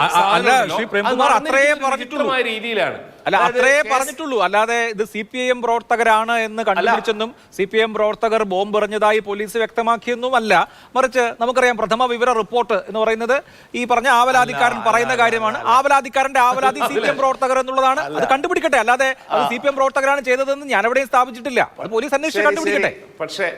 രീതിയിലാണ്. അല്ല, അത്രേ പറഞ്ഞിട്ടുള്ളൂ. അല്ലാതെ ഇത് CPIM പ്രവർത്തകരാണ് എന്ന് കണ്ടുപിടിച്ചെന്നും CPM പ്രവർത്തകർ ബോംബ് എറിഞ്ഞതായി പോലീസ് വ്യക്തമാക്കിയെന്നും അല്ല. മറിച്ച് നമുക്കറിയാം, പ്രഥമ വിവര റിപ്പോർട്ട് എന്ന് പറയുന്നത് ഈ പറഞ്ഞ ആവലാതിക്കാരൻ പറയുന്ന കാര്യമാണ്. ആവലാതിക്കാരന്റെ ആവലാതി CPM പ്രവർത്തകർ എന്നുള്ളതാണ്. അത് കണ്ടുപിടിക്കട്ടെ. അല്ലാതെ അത് CPM പ്രവർത്തകരാണ് ചെയ്തതെന്ന് ഞാൻ എവിടെയും സ്ഥാപിച്ചിട്ടില്ല. അത് പോലീസ് അന്വേഷിച്ച് കണ്ടുപിടിക്കട്ടെ. പക്ഷേ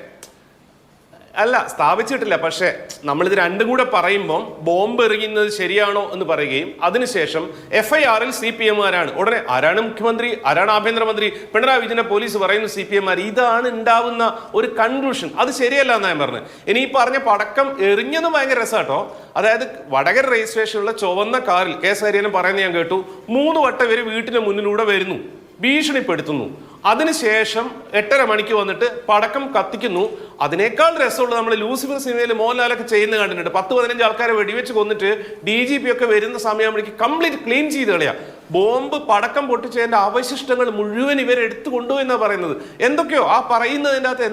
അല്ല, സ്ഥാപിച്ചിട്ടില്ല. പക്ഷേ നമ്മളിത് രണ്ടും കൂടെ പറയുമ്പോൾ ബോംബ് എറിയുന്നത് ശരിയാണോ എന്ന് പറയുകയും അതിനുശേഷം FIR-ൽ CPM-മാരാണ്, ഉടനെ ആരാണ് മുഖ്യമന്ത്രി, ആരാണ് ആഭ്യന്തരമന്ത്രി, പിണറായി വിജയന്റെ പോലീസ് പറയുന്നു CPM-മാർ. ഇതാണ് ഉണ്ടാവുന്ന ഒരു കൺക്ലൂഷൻ. അത് ശരിയല്ല എന്നാണ് ഞാൻ പറഞ്ഞത്. ഇനി ഈ പറഞ്ഞ പടക്കം എറിഞ്ഞതും ഭയങ്കര രസമാട്ടോ. അതായത് വടകര രജിസ്ട്രേഷനുള്ള ചുവന്ന കാറിൽ KS ഹരിഹരൻ പറയുന്നത് ഞാൻ കേട്ടു, 3 വട്ടം ഇവര് വീട്ടിന് മുന്നിലൂടെ വരുന്നു, ഭീഷണിപ്പെടുത്തുന്നു. അതിനുശേഷം 8:30 മണിക്ക് വന്നിട്ട് പടക്കം കത്തിക്കുന്നു. അതിനേക്കാൾ രസമുള്ള നമ്മൾ ലൂസിഫർ സിനിമയിൽ മോഹൻലാലൊക്കെ ചെയ്യുന്ന കണ്ടിട്ടുണ്ട്. 10-15 ആൾക്കാരെ വെടിവെച്ച് കൊന്നിട്ട് DGP ഒക്കെ വരുന്ന സമയമാകുമ്പോഴേക്ക് കംപ്ലീറ്റ് ക്ലീൻ ചെയ്ത് കളയാ. ബോംബ് പടക്കം പൊട്ടിച്ചതിന്റെ അവശിഷ്ടങ്ങൾ മുഴുവൻ ഇവരെടുത്തു കൊണ്ടുപോയി എന്നാണ് പറയുന്നത്. എന്തൊക്കെയോ ആ പറയുന്നതിൻ്റെ അകത്ത്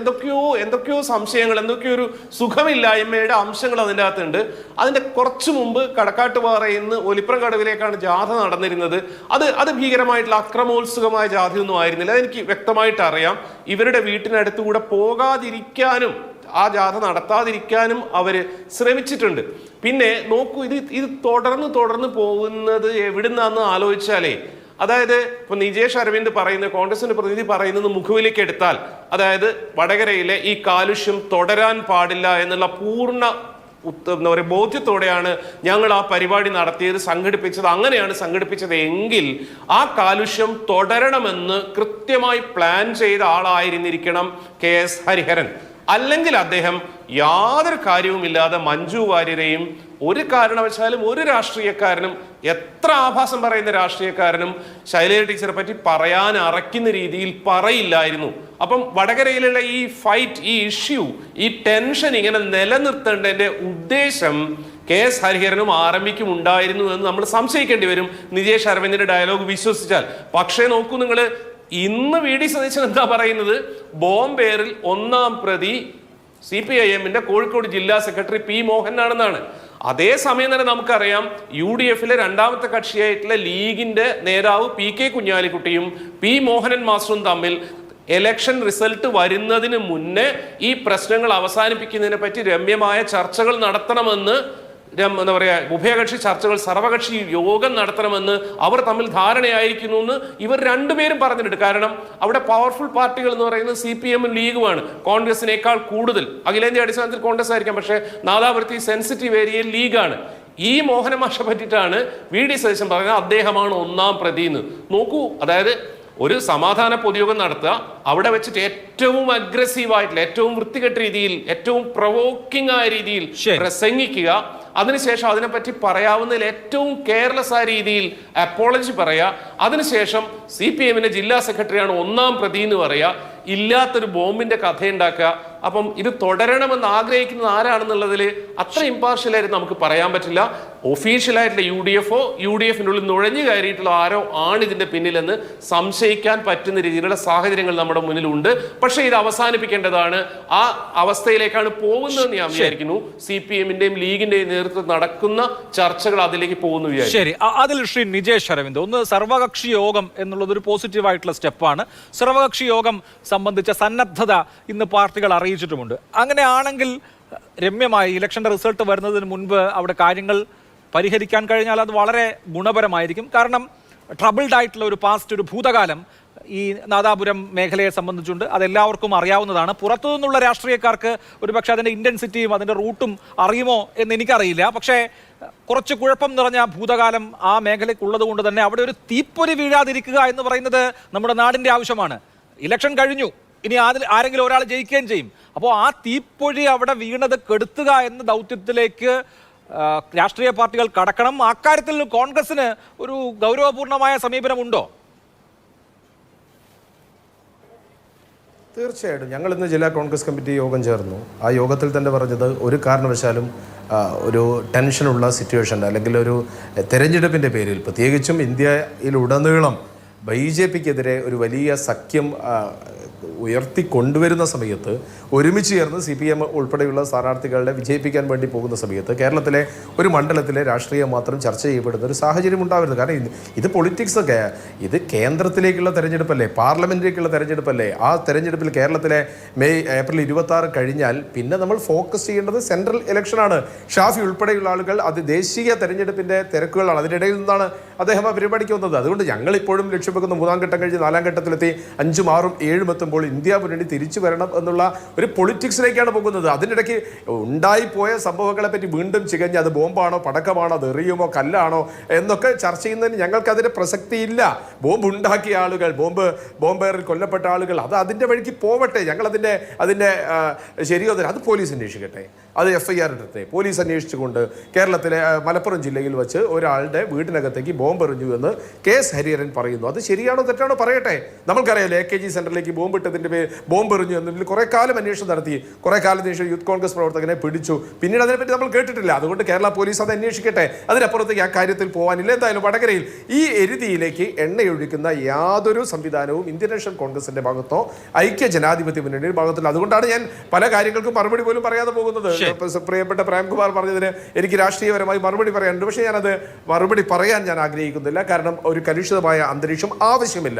എന്തൊക്കെയോ സംശയങ്ങൾ, എന്തൊക്കെയോ ഒരു സുഖമില്ലായ്മയുടെ അംശങ്ങൾ അതിൻ്റെ അകത്തുണ്ട്. അതിന്റെ കുറച്ചു മുമ്പ് കടക്കാട്ടുപാറയിൽ നിന്ന് ഒലിപ്രം കടവിലേക്കാണ് ജാഥ നടന്നിരുന്നത്. അത് ഭീകരമായിട്ടുള്ള അക്രമോത്സുകമായ ജാഥയൊന്നും ആയിരുന്നില്ല. അതെനിക്ക് വ്യക്തമായിട്ട് അറിയാം. ഇവരുടെ വീട്ടിനടുത്തുകൂടെ പോകാതിരിക്കാനും ആ ജാഥ നടത്താതിരിക്കാനും അവര് ശ്രമിച്ചിട്ടുണ്ട്. പിന്നെ നോക്കൂ, ഇത് തുടർന്ന് പോകുന്നത് എവിടുന്നാന്ന് ആലോചിച്ചാലേ, അതായത് ഇപ്പൊ നിജേഷ് അരവിന്ദ് പറയുന്ന, കോൺഗ്രസിന്റെ പ്രതിനിധി പറയുന്നത് മുഖവിലേക്ക് എടുത്താൽ, അതായത് വടകരയിലെ ഈ കാലുഷ്യം തുടരാൻ പാടില്ല എന്നുള്ള പൂർണ്ണ എന്താ പറയുക ബോധ്യത്തോടെയാണ് ഞങ്ങൾ ആ പരിപാടി നടത്തിയത്, സംഘടിപ്പിച്ചത്. അങ്ങനെയാണ് സംഘടിപ്പിച്ചത് എങ്കിൽ ആ കാലുഷ്യം തുടരണമെന്ന് കൃത്യമായി പ്ലാൻ ചെയ്ത ആളായിരുന്നിരിക്കണം KS ഹരിഹരൻ. അല്ലെങ്കിൽ അദ്ദേഹം യാതൊരു കാര്യവുമില്ലാതെ മഞ്ജു വാര്യരെയും ഒരു കാരണവശാലും ഒരു രാഷ്ട്രീയക്കാരനും, എത്ര ആഭാസം പറയുന്ന രാഷ്ട്രീയക്കാരനും ശൈലജ ടീച്ചറെ പറ്റി പറയാൻ അറയ്ക്കുന്ന രീതിയിൽ പറയില്ലായിരുന്നു. അപ്പം വടകരയിലുള്ള ഈ ഫൈറ്റ്, ഈ ഇഷ്യൂ, ഈ ടെൻഷൻ ഇങ്ങനെ നിലനിർത്തേണ്ടതിന്റെ ഉദ്ദേശം KS ഹരിഹരനും ആരംഭിക്കും ഉണ്ടായിരുന്നു എന്ന് നമ്മൾ സംശയിക്കേണ്ടി വരും, നിജേഷ് അരവിന്ദിന്റെ ഡയലോഗ് വിശ്വസിച്ചാൽ. പക്ഷേ നോക്കൂ നിങ്ങൾ, ഇന്ന് VD സതീശൻ എന്താ പറയുന്നത്, ബോംബേറിൽ 1-ാം പ്രതി CPIM-ന്റെ കോഴിക്കോട് ജില്ലാ സെക്രട്ടറി P മോഹനാണെന്നാണ്. അതേസമയം തന്നെ നമുക്കറിയാം UDF-ലെ 2ാമത്തെ കക്ഷിയായിട്ടുള്ള ലീഗിന്റെ നേതാവ് PK കുഞ്ഞാലിക്കുട്ടിയും P മോഹനൻ മാസ്റ്ററും തമ്മിൽ ഇലക്ഷൻ റിസൾട്ട് വരുന്നതിന് മുന്നേ ഈ പ്രശ്നങ്ങൾ അവസാനിപ്പിക്കുന്നതിനെ പറ്റി രമ്യമായ ചർച്ചകൾ നടത്തണമെന്ന്, എന്താ പറയാ, ഉഭയകക്ഷി ചർച്ചകൾ, സർവകക്ഷി യോഗം നടത്തണമെന്ന് അവർ തമ്മിൽ ധാരണയായിരിക്കുന്നു എന്ന് ഇവർ രണ്ടുപേരും പറഞ്ഞിട്ടുണ്ട്. കാരണം അവിടെ പവർഫുൾ പാർട്ടികൾ എന്ന് പറയുന്നത് CPM-ഉം ലീഗുമാണ്. കോൺഗ്രസിനേക്കാൾ കൂടുതൽ അഖിലേന്ത്യാ അടിസ്ഥാനത്തിൽ കോൺഗ്രസ് ആയിരിക്കാം, പക്ഷേ നാദാപുരത്ത് സെൻസിറ്റീവ് ഏരിയയിൽ ലീഗാണ്. ഈ മോഹനമാഷ പറ്റിയിട്ടാണ് VD സതീശൻ പറയുന്നത് അദ്ദേഹമാണ് 1-ാം പ്രതി എന്ന്. നോക്കൂ, അതായത് ഒരു സമാധാന പൊതുയോഗം നടത്തുക, അവിടെ വെച്ചിട്ട് ഏറ്റവും അഗ്രസീവായിട്ടുള്ള, ഏറ്റവും വൃത്തികെട്ട രീതിയിൽ, ഏറ്റവും പ്രൊവോക്കിംഗ് ആയ രീതിയിൽ പ്രസംഗിക്കുക, അതിനുശേഷം അതിനെപ്പറ്റി പറയാവുന്നതിൽ ഏറ്റവും കെയർലെസ് ആയ രീതിയിൽ അപ്പോളജി പറയുക, അതിനുശേഷം CPM-ന്റെ ജില്ലാ സെക്രട്ടറിയാണ് 1-ാം പ്രതി എന്ന് പറയുക, ഇല്ലാത്തൊരു ബോംബിന്റെ കഥയുണ്ടാക്കുക. അപ്പം ഇത് തുടരണമെന്ന് ആഗ്രഹിക്കുന്നത് ആരാണെന്നുള്ളതിൽ അത്ര ഇമ്പാർഷ്യലായിട്ട് നമുക്ക് പറയാൻ പറ്റില്ല. ഒഫീഷ്യലായിട്ടുള്ള UDF-ന്റെ ഉള്ളിൽ നുഴഞ്ഞു കയറിയിട്ടുള്ള ആരോ ആണ് ഇതിന്റെ പിന്നിലെന്ന് സംശയിക്കാൻ പറ്റുന്ന രീതിയിലുള്ള സാഹചര്യങ്ങൾ നമ്മുടെ നമ്മുടെ മുന്നിലുണ്ട്. പക്ഷേ ഇത് അവസാനിപ്പിക്കേണ്ടതാണ്. ആ അവസ്ഥയിലേക്കാണ് പോകുന്നതെന്ന് ഞാൻ വിചാരിക്കുന്നു. CPM-ന്റെയും ലീഗിന്റെയും നേതൃത്വത്തിൽ നടക്കുന്ന ചർച്ചകൾ അതിലേക്ക് പോകുന്നു വിചാരിക്കുന്നു. ശരി, അതിൽ ശ്രീ നിജേഷ് അരവിന്ദ്, ഒന്ന് സർവകക്ഷി യോഗം എന്നുള്ളത് ഒരു പോസിറ്റീവായിട്ടുള്ള സ്റ്റെപ്പാണ്. സർവകക്ഷി യോഗം സംബന്ധിച്ച സന്നദ്ധത ഇന്ന് പാർട്ടികൾ അറിയിച്ചിട്ടുമുണ്ട്. അങ്ങനെയാണെങ്കിൽ രമ്യമായി ഇലക്ഷന്റെ റിസൾട്ട് വരുന്നതിന് മുൻപ് അവിടെ കാര്യങ്ങൾ പരിഹരിക്കാൻ കഴിഞ്ഞാൽ അത് വളരെ ഗുണപരമായിരിക്കും. കാരണം ട്രബിൾഡ് ആയിട്ടുള്ള ഒരു പാസ്റ്റ്, ഒരു ഭൂതകാലം ഈ നാദാപുരം മേഖലയെ സംബന്ധിച്ചുണ്ട്. അതെല്ലാവർക്കും അറിയാവുന്നതാണ്. പുറത്തു നിന്നുള്ള രാഷ്ട്രീയക്കാർക്ക് ഒരുപക്ഷെ അതിൻ്റെ ഇൻറ്റൻസിറ്റിയും അതിൻ്റെ റൂട്ടും അറിയുമോ എന്ന് എനിക്കറിയില്ല. പക്ഷേ കുറച്ച് കുഴപ്പം നിറഞ്ഞ ഭൂതകാലം ആ മേഖലയ്ക്കുള്ളത് കൊണ്ട് തന്നെ അവിടെ ഒരു തീപ്പൊരി വീഴാതിരിക്കുക എന്ന് പറയുന്നത് നമ്മുടെ നാടിൻ്റെ ആവശ്യമാണ്. ഇലക്ഷൻ കഴിഞ്ഞു, ഇനി ആരെങ്കിലും ഒരാൾ ജയിക്കുകയും ചെയ്യും. അപ്പോൾ ആ തീപ്പൊരി അവിടെ വീണത് കെടുത്തുക എന്ന ദൗത്യത്തിലേക്ക് രാഷ്ട്രീയ പാർട്ടികൾ കടക്കണം. അക്കാര്യത്തിൽ കോൺഗ്രസിന് ഒരു ഗൗരവപൂർണമായ സമീപനമുണ്ടോ? തീർച്ചയായിട്ടും. ഞങ്ങൾ ഇന്ന് ജില്ലാ കോൺഗ്രസ് കമ്മിറ്റി യോഗം ചേർന്നു. ആ യോഗത്തിൽ തന്നെ പറഞ്ഞത് ഒരു കാരണവശാലും ഒരു ടെൻഷനുള്ള സിറ്റുവേഷൻ അല്ലെങ്കിൽ ഒരു തെരഞ്ഞെടുപ്പിൻ്റെ പേരിൽ പ്രത്യേകിച്ചും ഇന്ത്യയിലുടനീളം BJP-ക്കെതിരെ ഒരു വലിയ സഖ്യം ഉയർത്തിക്കൊണ്ടുവരുന്ന സമയത്ത് ഒരുമിച്ച് ചേർന്ന് CPM ഉൾപ്പെടെയുള്ള സ്ഥാനാർത്ഥികളെ വിജയിപ്പിക്കാൻ വേണ്ടി പോകുന്ന സമയത്ത് കേരളത്തിലെ ഒരു മണ്ഡലത്തിലെ രാഷ്ട്രീയം മാത്രം ചർച്ച ചെയ്യപ്പെടുന്ന ഒരു സാഹചര്യം ഉണ്ടാവരുത്. കാരണം ഇത് പൊളിറ്റിക്സ് ഒക്കെ, ഇത് കേന്ദ്രത്തിലേക്കുള്ള തെരഞ്ഞെടുപ്പല്ലേ, പാർലമെന്റിലേക്കുള്ള തെരഞ്ഞെടുപ്പല്ലേ. ആ തെരഞ്ഞെടുപ്പിൽ കേരളത്തിലെ ഏപ്രിൽ 26 കഴിഞ്ഞാൽ പിന്നെ നമ്മൾ ഫോക്കസ് ചെയ്യേണ്ടത് സെൻട്രൽ ഇലക്ഷനാണ്. ഷാഫി ഉൾപ്പെടെയുള്ള ആളുകൾ അത് ദേശീയ തെരഞ്ഞെടുപ്പിൻ്റെ തിരക്കുകളാണ്. അതിനിടയിൽ നിന്നാണ് അദ്ദേഹം ആ പരിപാടിക്ക് വന്നത്. അതുകൊണ്ട് ഞങ്ങൾ ഇപ്പോഴും ലക്ഷ്യം വെക്കുന്ന 3ാം ഘട്ടം കഴിഞ്ഞ് 4ാം ഘട്ടത്തിലെത്തി 5, 6, 7 എത്തുമ്പോൾ ഇന്ത്യ മുന്നണി തിരിച്ചു വരണം എന്നുള്ള ഒരു പൊളിറ്റിക്സിലേക്കാണ് പോകുന്നത്. അതിനിടയ്ക്ക് ഉണ്ടായിപ്പോയ സംഭവങ്ങളെ പറ്റി വീണ്ടും ചികഞ്ഞ് അത് ബോംബാണോ, പടക്കമാണോ, അത് എറിയുമോ, കല്ലാണോ എന്നൊക്കെ ചർച്ച ചെയ്യുന്നതിന് ഞങ്ങൾക്ക് അതിന് പ്രസക്തിയില്ല. ബോംബ് ഉണ്ടാക്കിയ ആളുകൾ, ബോംബേറിൽ കൊല്ലപ്പെട്ട ആളുകൾ, അത് അതിൻ്റെ വഴിക്ക് പോവട്ടെ. ഞങ്ങളതിൻ്റെ ശരിയോ അത് പോലീസ് അന്വേഷിക്കട്ടെ, അത് FIR എടുത്തേ. പോലീസ് അന്വേഷിച്ചുകൊണ്ട് കേരളത്തിലെ മലപ്പുറം ജില്ലയിൽ വെച്ച് ഒരാളുടെ വീടിനകത്തേക്ക് ബോംബ് എറിഞ്ഞു എന്ന് KS ഹരിഹരൻ പറയുന്നു. അത് ശരിയാണോ തെറ്റാണോ പറയട്ടെ. നമുക്കറിയാലോ AKG സെന്ററിലേക്ക് ബോംബ് ഇട്ടതിൻ്റെ ബോംബ് എറിഞ്ഞു എന്നതിൽ കുറേ കാലം അന്വേഷണം നടത്തി. കുറേ കാലത്തിന് ശേഷം യൂത്ത് കോൺഗ്രസ് പ്രവർത്തകനെ പിടിച്ചു. പിന്നീട് അതിനെപ്പറ്റി നമ്മൾ കേട്ടിട്ടില്ല. അതുകൊണ്ട് കേരള പോലീസ് അത് അന്വേഷിക്കട്ടെ. അതിനപ്പുറത്തേക്ക് ആ കാര്യത്തിൽ പോകാനില്ല. എന്തായാലും വടകരയിൽ ഈ എരുതിയിലേക്ക് എണ്ണയൊഴിക്കുന്ന യാതൊരു സംവിധാനവും ഇന്ത്യൻ നാഷണൽ കോൺഗ്രസിന്റെ ഭാഗത്തോ ഐക്യ ജനാധിപത്യ മുന്നണിയുടെ ഭാഗത്തില്ല. അതുകൊണ്ടാണ് ഞാൻ പല കാര്യങ്ങൾക്കും മറുപടി പോലും പറയാതെ പോകുന്നത്. പ്രിയപ്പെട്ട പ്രേംകുമാർ പറഞ്ഞതിന് എനിക്ക് രാഷ്ട്രീയപരമായി മറുപടി പറയാനുണ്ട്. പക്ഷേ ഞാനത് മറുപടി പറയാൻ ഞാൻ ആഗ്രഹിക്കുന്നില്ല. കാരണം ഒരു കലുഷിതമായ അന്തരീക്ഷം ആവശ്യമില്ല.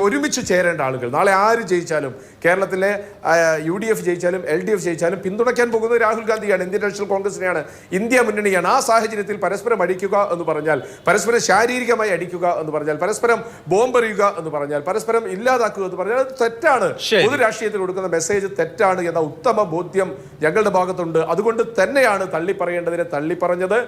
ഒരുമിച്ച് ചേരേണ്ട ആളുകൾ, നാളെ ആര് ജയിച്ചാലും, കേരളത്തിലെ UDF ജയിച്ചാലും LDF ജയിച്ചാലും പിന്തുണയ്ക്കാൻ പോകുന്നത് രാഹുൽ ഗാന്ധിയാണ്, ഇന്ത്യൻ നാഷണൽ കോൺഗ്രസിനെയാണ്, ഇന്ത്യ മുന്നണിയാണ്. ആ സാഹചര്യത്തിൽ പരസ്പരം അടിക്കുക എന്ന് പറഞ്ഞാൽ, പരസ്പരം ശാരീരികമായി അടിക്കുക എന്ന് പറഞ്ഞാൽ, പരസ്പരം ബോംബെറിയുക എന്ന് പറഞ്ഞാൽ, പരസ്പരം ഇല്ലാതാക്കുക എന്ന് പറഞ്ഞാൽ അത് തെറ്റാണ്. പൊതു രാഷ്ട്രീയത്തിൽ കൊടുക്കുന്ന മെസ്സേജ് തെറ്റാണ് എന്ന ഉത്തമ ബോധ്യം ഞങ്ങളുടെ ഭാഗത്തുണ്ട്. അതുകൊണ്ട് തന്നെയാണ് തള്ളിപ്പറയേണ്ടതിനെ തള്ളിപ്പറഞ്ഞത്,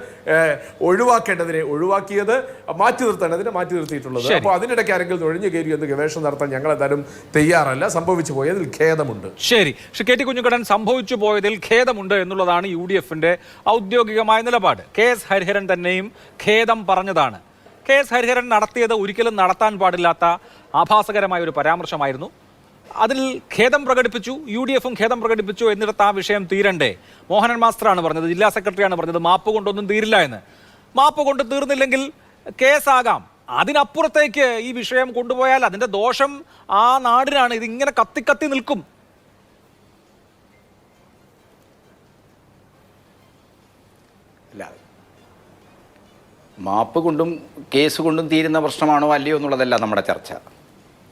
ഒഴിവാക്കേണ്ടതിനെ ഒഴിവാക്കിയത്, മാറ്റി നിർത്തേണ്ടതിനെ മാറ്റി നിർത്തിയിട്ടുള്ളത്. അപ്പോൾ അതിനിടയ്ക്ക് ആരെങ്കിലും ഒഴിഞ്ഞു കയറി എന്ന് ഗവേഷണം നടത്താൻ ഞങ്ങൾ എന്തായാലും തയ്യാറല്ല. സംഭവിച്ചു പോയതിൽ ഖേദമുണ്ട്. ശരി, ശ്രീ KT കുഞ്ഞുകണ്ണൻ, സംഭവിച്ചു പോയതിൽ ഖേദമുണ്ട് എന്നുള്ളതാണ് UDF-ന്റെ ഔദ്യോഗികമായ നിലപാട്. KS ഹരിഹരൻ തന്നെയും ഖേദം പറഞ്ഞതാണ്. KS ഹരിഹരൻ നടത്തിയത് ഒരിക്കലും നടത്താൻ പാടില്ലാത്ത ആഭാസകരമായ ഒരു പരാമർശമായിരുന്നു. അതിൽ ഖേദം പ്രകടിപ്പിച്ചു, UDF-ഉം ഖേദം പ്രകടിപ്പിച്ചു. എന്നിടത്ത് ആ വിഷയം തീരണ്ടേ? മോഹനൻ മാസ്റ്ററാണ് പറഞ്ഞത്, ജില്ലാ സെക്രട്ടറിയാണ് പറഞ്ഞത്, മാപ്പ് കൊണ്ടൊന്നും തീരില്ല എന്ന്. മാപ്പ് കൊണ്ട് തീർന്നില്ലെങ്കിൽ കേസാകാം. അതിനപ്പുറത്തേക്ക് ഈ വിഷയം കൊണ്ടുപോയാൽ അതിന്റെ ദോഷം ആ നാടിനാണ്. ഇതിങ്ങനെ കത്തി നിൽക്കും. അല്ല, മാപ്പ് കൊണ്ടും കേസ് കൊണ്ടും തീരുന്ന പ്രശ്നമാണോ അല്ലയോ എന്നുള്ളതല്ല നമ്മുടെ ചർച്ച.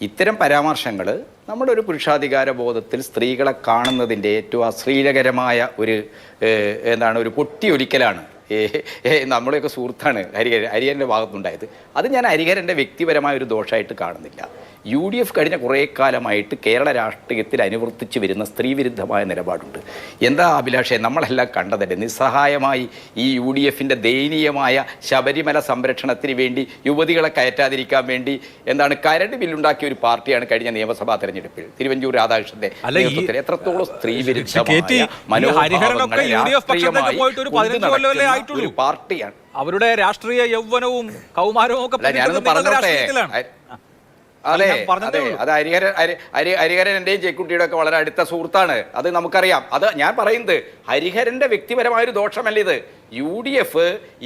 ഇത്തരം പരാമർശങ്ങൾ നമ്മുടെ ഒരു പുരുഷാധികാര ബോധത്തിൽ സ്ത്രീകളെ കാണുന്നതിൻ്റെ ഏറ്റവും അശ്ലീലകരമായ ഒരു പൊട്ടിയൊലിക്കലാണ്. നമ്മുടെയൊക്കെ സുഹൃത്താണ് ഹരിഹരൻ്റെ ഭാഗത്തുണ്ടായത്. അത് ഞാൻ ഹരിഹരൻ്റെ വ്യക്തിപരമായ ഒരു ദോഷമായിട്ട് കാണുന്നില്ല. UDF കഴിഞ്ഞ കുറേ കാലമായിട്ട് കേരള രാഷ്ട്രീയത്തിൽ അനുവർത്തിച്ചു വരുന്ന സ്ത്രീവിരുദ്ധമായ നിലപാടുണ്ട്. എന്താ അഭിലാഷേ, നമ്മളെല്ലാം കണ്ടതല്ലേ, നിസ്സഹായമായി ഈ UDF-ന്റെ ദയനീയമായ ശബരിമല സംരക്ഷണത്തിന് വേണ്ടി യുവതികളെ കയറ്റാതിരിക്കാൻ വേണ്ടി കരട് ബില്ലുണ്ടാക്കിയ ഒരു പാർട്ടിയാണ് കഴിഞ്ഞ നിയമസഭാ തെരഞ്ഞെടുപ്പിൽ തിരുവഞ്ചൂർ രാധാകൃഷ്ണന്റെ നേതൃത്വത്തിൽ എത്രത്തോളം സ്ത്രീവിരുദ്ധമായ മനോഭാവങ്ങളെ രാഷ്ട്രീയമായി ഒരു പാർട്ടിയാണ്. അവരുടെ രാഷ്ട്രീയ യൗവനവും കൗമാരവും ഒക്കെ അതെ അത് ഹരിഹരൻ എന്റെയും ജയക്കുട്ടിയുടെ ഒക്കെ വളരെ അടുത്ത സുഹൃത്താണ്. അത് നമുക്കറിയാം. അത് ഞാൻ പറയുന്നത് ഹരിഹരന്റെ വ്യക്തിപരമായൊരു ദോഷമല്ല ഇത്. UDF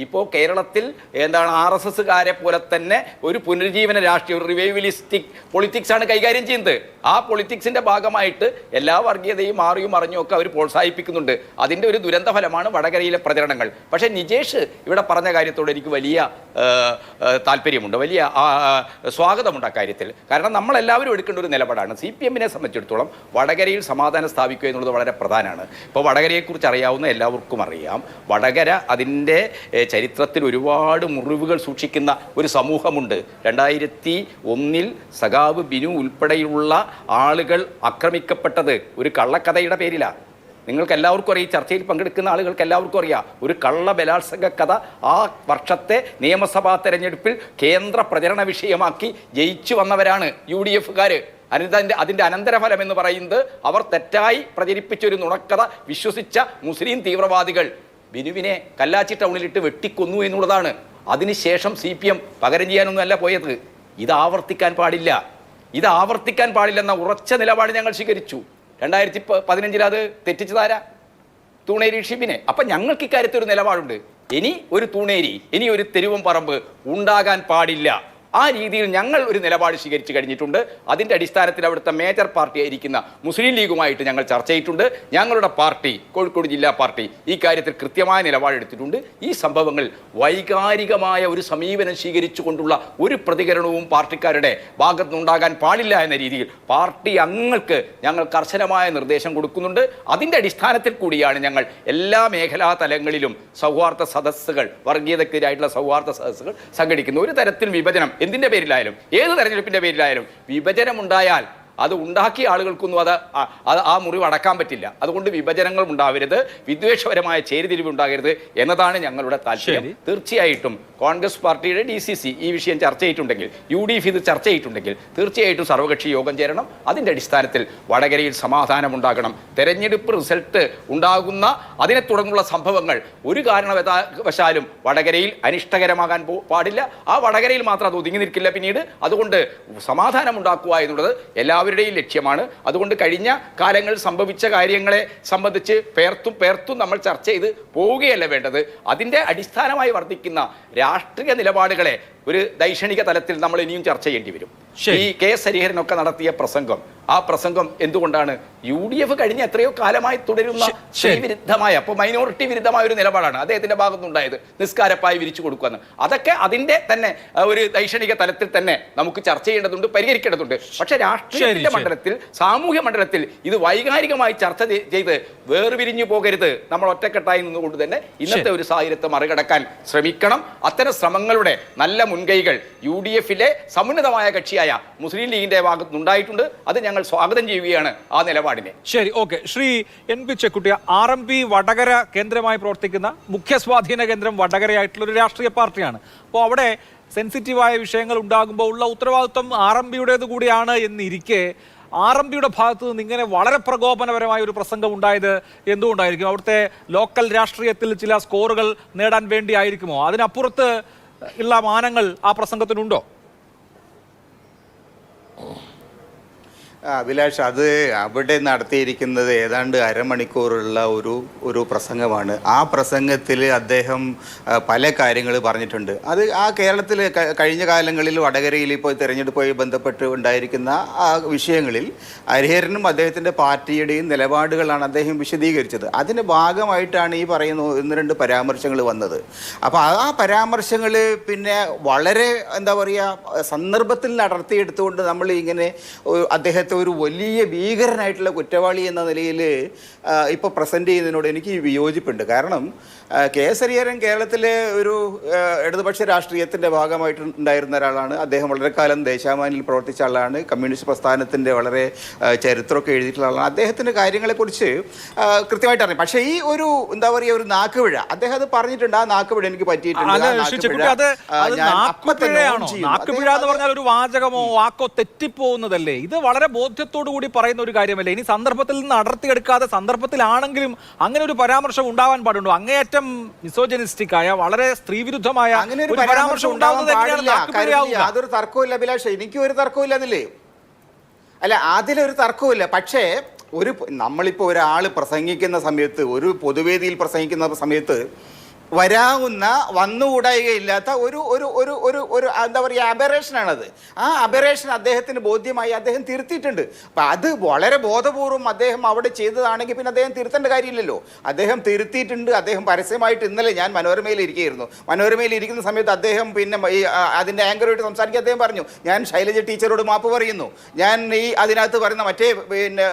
ഇപ്പോൾ കേരളത്തിൽ എന്താണ് RSSകാരെ പോലെ തന്നെ ഒരു പുനരുജ്ജീവന രാഷ്ട്രീയ, ഒരു റിവൈവലിസ്റ്റിക് പൊളിറ്റിക്സ് ആണ് കൈകാര്യം ചെയ്യുന്നത്. ആ പൊളിറ്റിക്സിന്റെ ഭാഗമായിട്ട് എല്ലാ വർഗീയതയും മാറിയും മറിഞ്ഞും ഒക്കെ അവർ പ്രോത്സാഹിപ്പിക്കുന്നുണ്ട്. അതിൻ്റെ ഒരു ദുരന്ത ഫലമാണ് വടകരയിലെ പ്രചരണങ്ങൾ. പക്ഷേ നിജേഷ് ഇവിടെ പറഞ്ഞ കാര്യത്തോട് എനിക്ക് വലിയ താല്പര്യമുണ്ട്, വലിയ സ്വാഗതമുണ്ട് ആ കാര്യത്തിൽ. കാരണം നമ്മളെല്ലാവരും എടുക്കേണ്ട ഒരു നിലപാടാണ്. CPM-നെ സംബന്ധിച്ചിടത്തോളം വടകരയിൽ സമാധാനം സ്ഥാപിക്കുക എന്നുള്ളത് വളരെ പ്രധാനമാണ്. ഇപ്പോൾ വടകരയെക്കുറിച്ച് അറിയാവുന്ന എല്ലാവർക്കും അറിയാം, വടകര അതിൻ്റെ ചരിത്രത്തിൽ ഒരുപാട് മുറിവുകൾ സൂക്ഷിക്കുന്ന ഒരു സമൂഹമുണ്ട്. 2001 സഖാവ് ബിനു ഉൾപ്പെടെയുള്ള ആളുകൾ ആക്രമിക്കപ്പെട്ടത് ഒരു കള്ളക്കഥയുടെ പേരിലാണ്. നിങ്ങൾക്ക് എല്ലാവർക്കും അറിയാം, ഈ ചർച്ചയിൽ പങ്കെടുക്കുന്ന ആളുകൾക്ക് എല്ലാവർക്കും അറിയാം, ഒരു കള്ള ബലാത്സംഗ കഥ ആ വർഷത്തെ നിയമസഭാ തെരഞ്ഞെടുപ്പിൽ കേന്ദ്ര പ്രചരണ വിഷയമാക്കി ജയിച്ചു വന്നവരാണ് UDF-കാർ. അതിൻ്റെ അനന്തരഫലം എന്ന് പറയുന്നത് അവർ തെറ്റായി പ്രചരിപ്പിച്ചൊരു നുണക്കഥ വിശ്വസിച്ച മുസ്ലിം തീവ്രവാദികൾ ബിനുവിനെ കല്ലാച്ചി ടൗണിലിട്ട് വെട്ടിക്കൊന്നു എന്നുള്ളതാണ്. അതിനുശേഷം CPM പകരം ചെയ്യാനൊന്നുമല്ല പോയത്. ഇത് ആവർത്തിക്കാൻ പാടില്ലെന്ന ഉറച്ച നിലപാട് ഞങ്ങൾ സ്വീകരിച്ചു. 2015 അത് തെറ്റിച്ചതാരാ? തൂണേരി ഷിബിനെ. അപ്പം ഞങ്ങൾക്ക് ഇക്കാര്യത്തിൽ ഒരു നിലപാടുണ്ട്. ഇനി ഒരു തൂണേരി, ഇനി ഒരു തെരുവം പറമ്പ് ഉണ്ടാകാൻ പാടില്ല. ആ രീതിയിൽ ഞങ്ങൾ ഒരു നിലപാട് സ്വീകരിച്ചു കഴിഞ്ഞിട്ടുണ്ട്. അതിൻ്റെ അടിസ്ഥാനത്തിൽ അവിടുത്തെ മേജർ പാർട്ടിയായിരിക്കുന്ന മുസ്ലിം ലീഗുമായിട്ട് ഞങ്ങൾ ചർച്ച ചെയ്തിട്ടുണ്ട്. ഞങ്ങളുടെ പാർട്ടി, കോഴിക്കോട് ജില്ലാ പാർട്ടി, ഈ കാര്യത്തിൽ കൃത്യമായ നിലപാടെടുത്തിട്ടുണ്ട്. ഈ സംഭവങ്ങൾ വൈകാരികമായ ഒരു സമീപനം സ്വീകരിച്ചുകൊണ്ടുള്ള ഒരു പ്രതികരണവും പാർട്ടിക്കാരുടെ ഭാഗത്തുനിന്നുണ്ടാകാൻ പാടില്ല എന്ന രീതിയിൽ പാർട്ടി അംഗങ്ങൾക്ക് ഞങ്ങൾ കർശനമായ നിർദ്ദേശം കൊടുക്കുന്നുണ്ട്. അതിൻ്റെ അടിസ്ഥാനത്തിൽ കൂടിയാണ് ഞങ്ങൾ എല്ലാ മേഖലാ തലങ്ങളിലും സൗഹാർദ്ദ സദസ്സുകൾ, വർഗീയതക്കെതിരായിട്ടുള്ള സൗഹാർദ്ദ സദസ്സുകൾ സംഘടിക്കുന്നത്. ഒരു തരത്തിൽ വിഭജനം എന്തിൻ്റെ പേരിലായാലും, ഏത് തെരഞ്ഞെടുപ്പിൻ്റെ പേരിലായാലും വിഭജനമുണ്ടായാൽ അത് ഉണ്ടാക്കിയ ആളുകൾക്കൊന്നും ആ മുറിവ് അടക്കാൻ പറ്റില്ല. അതുകൊണ്ട് വിഭജനങ്ങൾ ഉണ്ടാവരുത്, വിദ്വേഷപരമായ ചേരിതിരിവ് ഉണ്ടാകരുത് എന്നതാണ് ഞങ്ങളുടെ താല്പര്യം. തീർച്ചയായിട്ടും കോൺഗ്രസ് പാർട്ടിയുടെ DCC ഈ വിഷയം ചർച്ച ചെയ്തിട്ടുണ്ടെങ്കിൽ, UDF ഇത് ചർച്ച ചെയ്തിട്ടുണ്ടെങ്കിൽ തീർച്ചയായിട്ടും സർവകക്ഷി യോഗം ചേരണം. അതിൻ്റെ അടിസ്ഥാനത്തിൽ വടകരയിൽ സമാധാനം ഉണ്ടാകണം. തെരഞ്ഞെടുപ്പ് റിസൾട്ട് ഉണ്ടാകുന്ന അതിനെ തുടർന്നുള്ള സംഭവങ്ങൾ ഒരു കാരണവശാലും വടകരയിൽ അനിഷ്ടകരമാകാൻ പാടില്ല. ആ വടകരയിൽ മാത്രം അത് ഒതുങ്ങി നിൽക്കില്ല പിന്നീട്. അതുകൊണ്ട് സമാധാനം ഉണ്ടാക്കുക എന്നുള്ളത് എല്ലാവരുടെയും ലക്ഷ്യമാണ്. അതുകൊണ്ട് കഴിഞ്ഞ കാലങ്ങളിൽ സംഭവിച്ച കാര്യങ്ങളെ സംബന്ധിച്ച് പേർത്തും നമ്മൾ ചർച്ച ചെയ്ത് പോവുകയല്ല വേണ്ടത്. അതിൻ്റെ അടിസ്ഥാനമായി വർദ്ധിക്കുന്ന രാഷ്ട്രീയ നിലപാടുകളെ ഒരു ദൈക്ഷണിക തലത്തിൽ നമ്മൾ ഇനിയും ചർച്ച ചെയ്യേണ്ടി വരും. ഈ KS ഹരിഹരനൊക്കെ നടത്തിയ ആ പ്രസംഗം എന്തുകൊണ്ടാണ് UDF കഴിഞ്ഞ എത്രയോ കാലമായി തുടരുന്ന വിരുദ്ധമായ, അപ്പോൾ മൈനോറിറ്റി വിരുദ്ധമായ ഒരു നിലപാടാണ് അദ്ദേഹത്തിന്റെ ഭാഗത്തുനിന്നുണ്ടായത്. നിസ്കാരപ്പായി വിരിച്ചു കൊടുക്കുകയെന്ന്. അതൊക്കെ അതിൻ്റെ തന്നെ ഒരു ദൈക്ഷണിക തലത്തിൽ തന്നെ നമുക്ക് ചർച്ച ചെയ്യേണ്ടതുണ്ട്, പരിഹരിക്കേണ്ടതുണ്ട്. പക്ഷെ രാഷ്ട്രീയത്തിന്റെ മണ്ഡലത്തിൽ, സാമൂഹ്യ മണ്ഡലത്തിൽ ഇത് വൈകാരികമായി ചർച്ച ചെയ്ത് വേർപിരിഞ്ഞു പോകരുത്. നമ്മൾ ഒറ്റക്കെട്ടായി നിന്നുകൊണ്ട് തന്നെ ഇന്നത്തെ ഒരു സാഹചര്യത്തെ മറികടക്കാൻ ശ്രമിക്കണം. അത്തരം ശ്രമങ്ങളുടെ നല്ല മുൻകൈകൾ UDF-ലെ സമുന്നതമായ കക്ഷിയായ മുസ്ലിം ലീഗിന്റെ ഭാഗത്തുനിന്നുണ്ടായിട്ടുണ്ട്. അത് ഞങ്ങൾ സ്വാഗതം ചെയ്യുകയാണ് ആ നിലപാടിനെ. ശരി, okay. Shri NP ചെക്കുട്ടിയ, RMP Vadakara കേന്ദ്രമായി പ്രവർത്തിക്കുന്ന, മുഖ്യ സ്വാധീന കേന്ദ്രം വടകരയായിട്ടുള്ള ഒരു രാഷ്ട്രീയ പാർട്ടിയാണ്. അപ്പോൾ അവിടെ സെൻസിറ്റീവായ വിഷയങ്ങൾ ഉണ്ടാകുമ്പോൾ ഉള്ള ഉത്തരവാദിത്വം RMP-യുടേത് കൂടിയാണ് എന്നിരിക്കെ RMP-യുടെ ഭാഗത്ത് നിന്ന് ഇങ്ങനെ വളരെ പ്രകോപനപരമായ ഒരു പ്രസംഗം ഉണ്ടായത് എന്തുകൊണ്ടായിരിക്കും? അവിടുത്തെ ലോക്കൽ രാഷ്ട്രീയത്തിൽ ചില സ്കോറുകൾ നേടാൻ വേണ്ടി ആയിരിക്കുമോ? അതിനപ്പുറത്ത് ഉള്ള മാനങ്ങൾ ആ പ്രസംഗത്തിനുണ്ടോ? അഭിലാഷ്, അത് അവിടെ നടത്തിയിരിക്കുന്നത് ഏതാണ്ട് അരമണിക്കൂറുള്ള ഒരു പ്രസംഗമാണ്. ആ പ്രസംഗത്തിൽ അദ്ദേഹം പല കാര്യങ്ങൾ പറഞ്ഞിട്ടുണ്ട്. അത് ആ കേരളത്തിൽ കഴിഞ്ഞ കാലങ്ങളിൽ വടകരയിൽ ഇപ്പോൾ തെരഞ്ഞെടുപ്പുമായി ബന്ധപ്പെട്ട് ഉണ്ടായിരിക്കുന്ന ആ വിഷയങ്ങളിൽ ഹരിഹരനും അദ്ദേഹത്തിൻ്റെ പാർട്ടിയുടെയും നിലപാടുകളാണ് അദ്ദേഹം വിശദീകരിച്ചത്. അതിൻ്റെ ഭാഗമായിട്ടാണ് ഈ പറയുന്ന 1-2 പരാമർശങ്ങൾ വന്നത്. അപ്പോൾ ആ പരാമർശങ്ങൾ പിന്നെ വളരെ എന്താ പറയുക, സന്ദർഭത്തിൽ നടത്തിയെടുത്തുകൊണ്ട് നമ്മൾ ഇങ്ങനെ അദ്ദേഹത്തെ ഒരു വലിയ ഭീകരനായിട്ടുള്ള കുറ്റവാളി എന്ന നിലയിൽ ഇപ്പോൾ പ്രസൻറ്റ് ചെയ്യുന്നതിനോട് എനിക്ക് വിയോജിപ്പുണ്ട്. കാരണം KS ഹരിഹരൻ കേരളത്തിലെ ഒരു ഇടതുപക്ഷ രാഷ്ട്രീയത്തിൻ്റെ ഭാഗമായിട്ടുണ്ടായിരുന്ന ഒരാളാണ്. അദ്ദേഹം വളരെ കാലം ദേശാഭിമാനിയിൽ പ്രവർത്തിച്ച ആളാണ്. കമ്മ്യൂണിസ്റ്റ് പ്രസ്ഥാനത്തിൻ്റെ വളരെ ചരിത്രമൊക്കെ എഴുതിയിട്ടുള്ള ആളാണ്. അദ്ദേഹത്തിൻ്റെ കാര്യങ്ങളെക്കുറിച്ച് കൃത്യമായിട്ട് അറിയാം. പക്ഷേ ഈ ഒരു എന്താ പറയുക, ഒരു നാക്കുപിഴ അദ്ദേഹം അത് പറഞ്ഞിട്ടുണ്ട്. ആ നാക്കുപിഴ എനിക്ക് പറ്റിയിട്ടുണ്ട്. ഒരു വാചകമോ വാക്കോ തെറ്റിപ്പോകുന്നതല്ലേ? ഇത് വളരെ ബോധ്യത്തോടു കൂടി പറയുന്ന ഒരു കാര്യമല്ലേ? ഇനി സന്ദർഭത്തിൽ നിന്ന് അടർത്തിയെടുക്കാതെ സന്ദർഭത്തിലാണെങ്കിലും അങ്ങനെ ഒരു പരാമർശം ഉണ്ടാവാൻ പാടുണ്ടോ? അങ്ങേയറ്റം മിസോജനിസ്റ്റിക് ആയ, വളരെ സ്ത്രീവിരുദ്ധമായ ഒരു പരാമർശം അതൊരു തർക്കമില്ല അഭിലാഷ്, എനിക്കും ഒരു തർക്കമില്ല അതില്. അല്ല, അതിലൊരു തർക്കമില്ല. പക്ഷേ നമ്മളിപ്പോൾ ഒരാൾ പ്രസംഗിക്കുന്ന സമയത്ത്, ഒരു പൊതുവേദിയിൽ പ്രസംഗിക്കുന്ന സമയത്ത് വരാവുന്ന വന്നുകൂടായികയില്ലാത്ത ഒരു ഒരു ഒരു ഒരു ഒരു എന്താ പറയുക അബറേഷനാണത്. ആ അബറേഷൻ അദ്ദേഹത്തിന് ബോധ്യമായി, അദ്ദേഹം തിരുത്തിയിട്ടുണ്ട്. അപ്പം അത് വളരെ ബോധപൂർവം അദ്ദേഹം അവിടെ ചെയ്തതാണെങ്കിൽ പിന്നെ അദ്ദേഹം തിരുത്തേണ്ട കാര്യമില്ലല്ലോ. അദ്ദേഹം തിരുത്തിയിട്ടുണ്ട്. അദ്ദേഹം പരസ്യമായിട്ട് ഇന്നലെ ഞാൻ മനോരമയിൽ ഇരിക്കുകയായിരുന്നു. മനോരമയിൽ ഇരിക്കുന്ന സമയത്ത് അദ്ദേഹം പിന്നെ ഈ അതിൻ്റെ ആങ്കറുമായിട്ട് സംസാരിക്കാൻ അദ്ദേഹം പറഞ്ഞു, ഞാൻ ശൈലജ ടീച്ചറോട് മാപ്പ് പറയുന്നു, ഞാൻ ഈ അതിനകത്ത് പറയുന്ന മറ്റേ പിന്നെ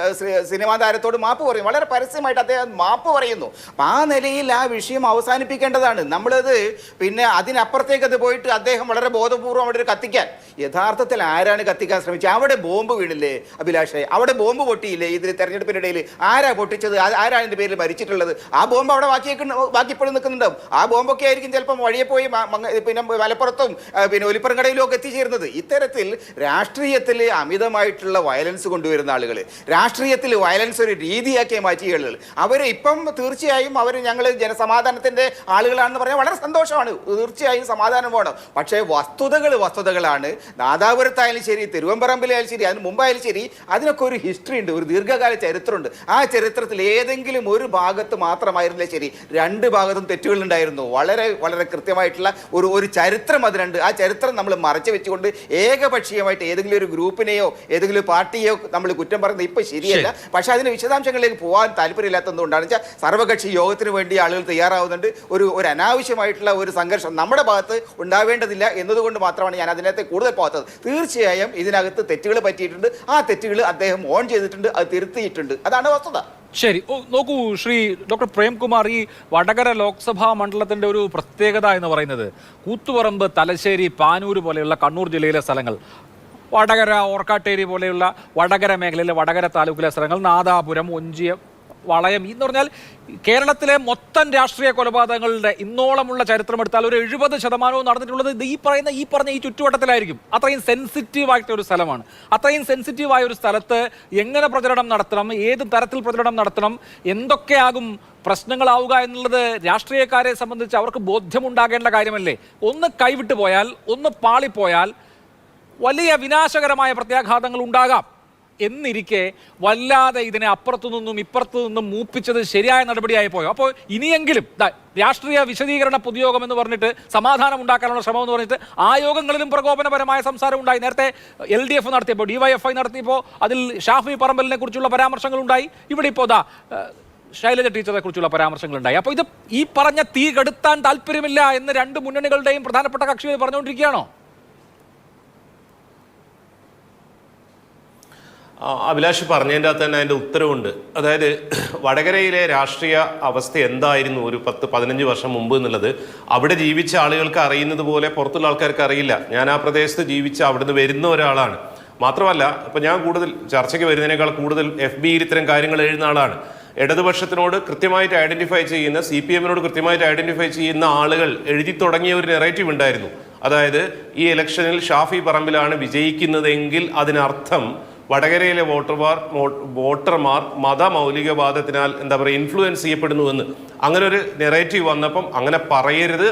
സിനിമാ താരത്തോട് മാപ്പ് പറയും. വളരെ പരസ്യമായിട്ട് അദ്ദേഹം മാപ്പ് പറയുന്നു. അപ്പം ആ നിലയിൽ ആ വിഷയം അവസാനിപ്പിക്കേണ്ടതാണ്. നമ്മളത് പിന്നെ അതിനപ്പുറത്തേക്ക് അത് പോയിട്ട് അദ്ദേഹം വളരെ ബോധപൂർവ്വം അവിടെ കത്തിക്കാൻ, യഥാർത്ഥത്തിൽ ആരാണ് കത്തിക്കാൻ ശ്രമിച്ചത്? അവിടെ ബോംബ് വീണില്ലേ അഭിലാഷേ? അവിടെ ബോംബ് പൊട്ടിയില്ലേ? ഇതിൽ തെരഞ്ഞെടുപ്പിനിടയിൽ ആരാ പൊട്ടിച്ചത്? ആരാണ് ഇതിൻ്റെ പേരിൽ മരിച്ചിട്ടുള്ളത്? ആ ബോംബ് അവിടെ ബാക്കി ഇപ്പോഴും നിൽക്കുന്നുണ്ടാവും. ആ ബോംബൊക്കെ ആയിരിക്കും ചിലപ്പം വഴിയെ പോയി പിന്നെ മലപ്പുറത്തും പിന്നെ ഒലിപ്പറങ്കടയിലും ഒക്കെ എത്തിച്ചേരുന്നത്. ഇത്തരത്തിൽ രാഷ്ട്രീയത്തിൽ അമിതമായിട്ടുള്ള വയലൻസ് കൊണ്ടുവരുന്ന ആളുകൾ, രാഷ്ട്രീയത്തിൽ വയലൻസ് ഒരു രീതിയാക്കിയ മാറ്റിയ ആളുകൾ, അവർ ഇപ്പം തീർച്ചയായും അവർ ഞങ്ങൾ ജനസമാധാനത്തിൻ്റെ ആളുകളാണെന്ന് പറഞ്ഞാൽ വളരെ സന്തോഷമാണ്. തീർച്ചയായും സമാധാനം വേണം. പക്ഷേ വസ്തുതകളാണ്. നാദാപുരത്തായാലും ശരി, തിരുവമ്പറമ്പിലായാലും ശരി, അതിന് മുമ്പായാലും ശരി, അതിനൊക്കെ ഒരു ഹിസ്റ്ററി ഉണ്ട്, ഒരു ദീർഘകാല ചരിത്രമുണ്ട്. ആ ചരിത്രത്തിൽ ഏതെങ്കിലും ഒരു ഭാഗത്ത് മാത്രമായിരുന്നില്ല ശരി, രണ്ട് ഭാഗത്തും തെറ്റുകളുണ്ടായിരുന്നു. വളരെ വളരെ കൃത്യമായിട്ടുള്ള ഒരു ചരിത്രം അതിനുണ്ട്. ആ ചരിത്രം നമ്മൾ മറച്ചു വെച്ചുകൊണ്ട് ഏകപക്ഷീയമായിട്ട് ഏതെങ്കിലും ഒരു ഗ്രൂപ്പിനെയോ ഏതെങ്കിലും പാർട്ടിയോ നമ്മൾ കുറ്റം പറയുന്നത് ഇപ്പം ശരിയല്ല. പക്ഷേ അതിന് വിശദാംശങ്ങളിലേക്ക് പോകാൻ താല്പര്യമില്ലാത്തതുകൊണ്ടാണ് വെച്ചാൽ സർവകക്ഷി യോഗത്തിന് വേണ്ടി ആളുകൾ തയ്യാറാവുന്നുണ്ട്. ഒരു അനാവശ്യമായിട്ടുള്ള ഒരു സംഘർഷം നമ്മുടെ ഭാഗത്ത് ഉണ്ടാവേണ്ടതില്ല എന്നതുകൊണ്ട് മാത്രമാണ് ഞാൻ അതിനകത്ത് കൂടുതൽ പോകാത്തത്. തീർച്ചയായും ഇതിനകത്ത് തെറ്റുകൾ പറ്റിയിട്ടുണ്ട്. ആ തെറ്റുകൾ അദ്ദേഹം ഓൺ ചെയ്തിട്ടുണ്ട്, അത് തിരുത്തിയിട്ടുണ്ട്. അതാണ് വസ്തുത. ശരി, നോക്കൂ ശ്രീ ഡോക്ടർ പ്രേംകുമാർ, ഈ വടകര ലോക്സഭാ മണ്ഡലത്തിന്റെ ഒരു പ്രത്യേകത എന്ന് പറയുന്നത് കൂത്തുപറമ്പ്, തലശ്ശേരി, പാനൂർ പോലെയുള്ള കണ്ണൂർ ജില്ലയിലെ സ്ഥലങ്ങൾ, വടകര, ഓർക്കാട്ടേരി പോലെയുള്ള വടകര മേഖലയിലെ വടകര താലൂക്കിലെ സ്ഥലങ്ങൾ, നാദാപുരം, ഒഞ്ചിയം, വളയം, എന്ന് പറഞ്ഞാൽ കേരളത്തിലെ മൊത്തം രാഷ്ട്രീയ കൊലപാതകങ്ങളുടെ ഇന്നോളമുള്ള ചരിത്രം എടുത്താൽ ഒരു 70% നടന്നിട്ടുള്ളത് ഈ പറഞ്ഞ ഈ ചുറ്റുവട്ടത്തിലായിരിക്കും. അത്രയും സെൻസിറ്റീവ് ആയിട്ട് ഒരു സ്ഥലമാണ്. അത്രയും സെൻസിറ്റീവായ ഒരു സ്ഥലത്ത് എങ്ങനെ പ്രചരണം നടത്തണം, ഏത് തരത്തിൽ പ്രചരണം നടത്തണം, എന്തൊക്കെയാകും പ്രശ്നങ്ങളാവുക എന്നുള്ളത് രാഷ്ട്രീയക്കാരെ സംബന്ധിച്ച് അവർക്ക് ബോധ്യമുണ്ടാകേണ്ട കാര്യമല്ലേ? ഒന്ന് കൈവിട്ടു പോയാൽ, ഒന്ന് പാളിപ്പോയാൽ വലിയ വിനാശകരമായ പ്രത്യാഘാതങ്ങൾ ഉണ്ടാകാം. എന്നിരിക്കെ വല്ലാതെ ഇതിനെ അപ്പുറത്തു നിന്നും ഇപ്പുറത്തു നിന്നും മൂപ്പിച്ചത് ശരിയായ നടപടിയായി പോയോ? അപ്പോൾ ഇനിയെങ്കിലും രാഷ്ട്രീയ വിശദീകരണ പൊതുയോഗം എന്ന് പറഞ്ഞിട്ട് സമാധാനം ഉണ്ടാക്കാനുള്ള ശ്രമം എന്ന് പറഞ്ഞിട്ട് ആ യോഗങ്ങളിലും പ്രകോപനപരമായ സംസാരം ഉണ്ടായി. നേരത്തെ LDF നടത്തിയപ്പോൾ, DYFI നടത്തിയപ്പോൾ അതിൽ ഷാഫി പറമ്പലിനെ കുറിച്ചുള്ള പരാമർശങ്ങൾ ഉണ്ടായി. ഇവിടെ ഇപ്പോൾ ശൈലജ ടീച്ചറെ കുറിച്ചുള്ള പരാമർശങ്ങളുണ്ടായി. അപ്പോൾ ഇത് ഈ പറഞ്ഞ തീ കെടുത്താൻ താല്പര്യമില്ല എന്ന് രണ്ട് മുന്നണികളുടെയും പ്രധാനപ്പെട്ട കക്ഷികൾ പറഞ്ഞുകൊണ്ടിരിക്കുകയാണോ? അഭിലാഷ് പറഞ്ഞതിൻ്റെ അകത്ത് തന്നെ അതിൻ്റെ ഉത്തരവുണ്ട്. അതായത് വടകരയിലെ രാഷ്ട്രീയ അവസ്ഥ എന്തായിരുന്നു ഒരു 10-15 വർഷം മുമ്പ് എന്നുള്ളത് അവിടെ ജീവിച്ച ആളുകൾക്ക് അറിയുന്നത് പോലെ പുറത്തുള്ള ആൾക്കാർക്ക് അറിയില്ല. ഞാൻ ആ പ്രദേശത്ത് ജീവിച്ച് അവിടുന്ന് വരുന്ന ഒരാളാണ്. മാത്രമല്ല, ഇപ്പം ഞാൻ കൂടുതൽ ചർച്ചയ്ക്ക് വരുന്നതിനേക്കാൾ കൂടുതൽ FBയിൽ ഇത്തരം കാര്യങ്ങൾ എഴുതുന്ന ആളാണ്. ഇടതുപക്ഷത്തിനോട് കൃത്യമായിട്ട് ഐഡന്റിഫൈ ചെയ്യുന്ന, CPM-നോട് കൃത്യമായിട്ട് ഐഡന്റിഫൈ ചെയ്യുന്ന ആളുകൾ എഴുതി തുടങ്ങിയ ഒരു നെറേറ്റീവ് ഉണ്ടായിരുന്നു. അതായത് ഈ ഇലക്ഷനിൽ ഷാഫി പറമ്പിലാണ് വിജയിക്കുന്നതെങ്കിൽ അതിനർത്ഥം വടകരയിലെ വോട്ടർമാർ മതമൗലികവാദത്തിനാൽ ഇൻഫ്ലുവൻസ് ചെയ്യപ്പെടുന്നുവെന്ന്. അങ്ങനെ ഒരു നെറേറ്റീവ് വന്നപ്പം അങ്ങനെ പറയരുത്,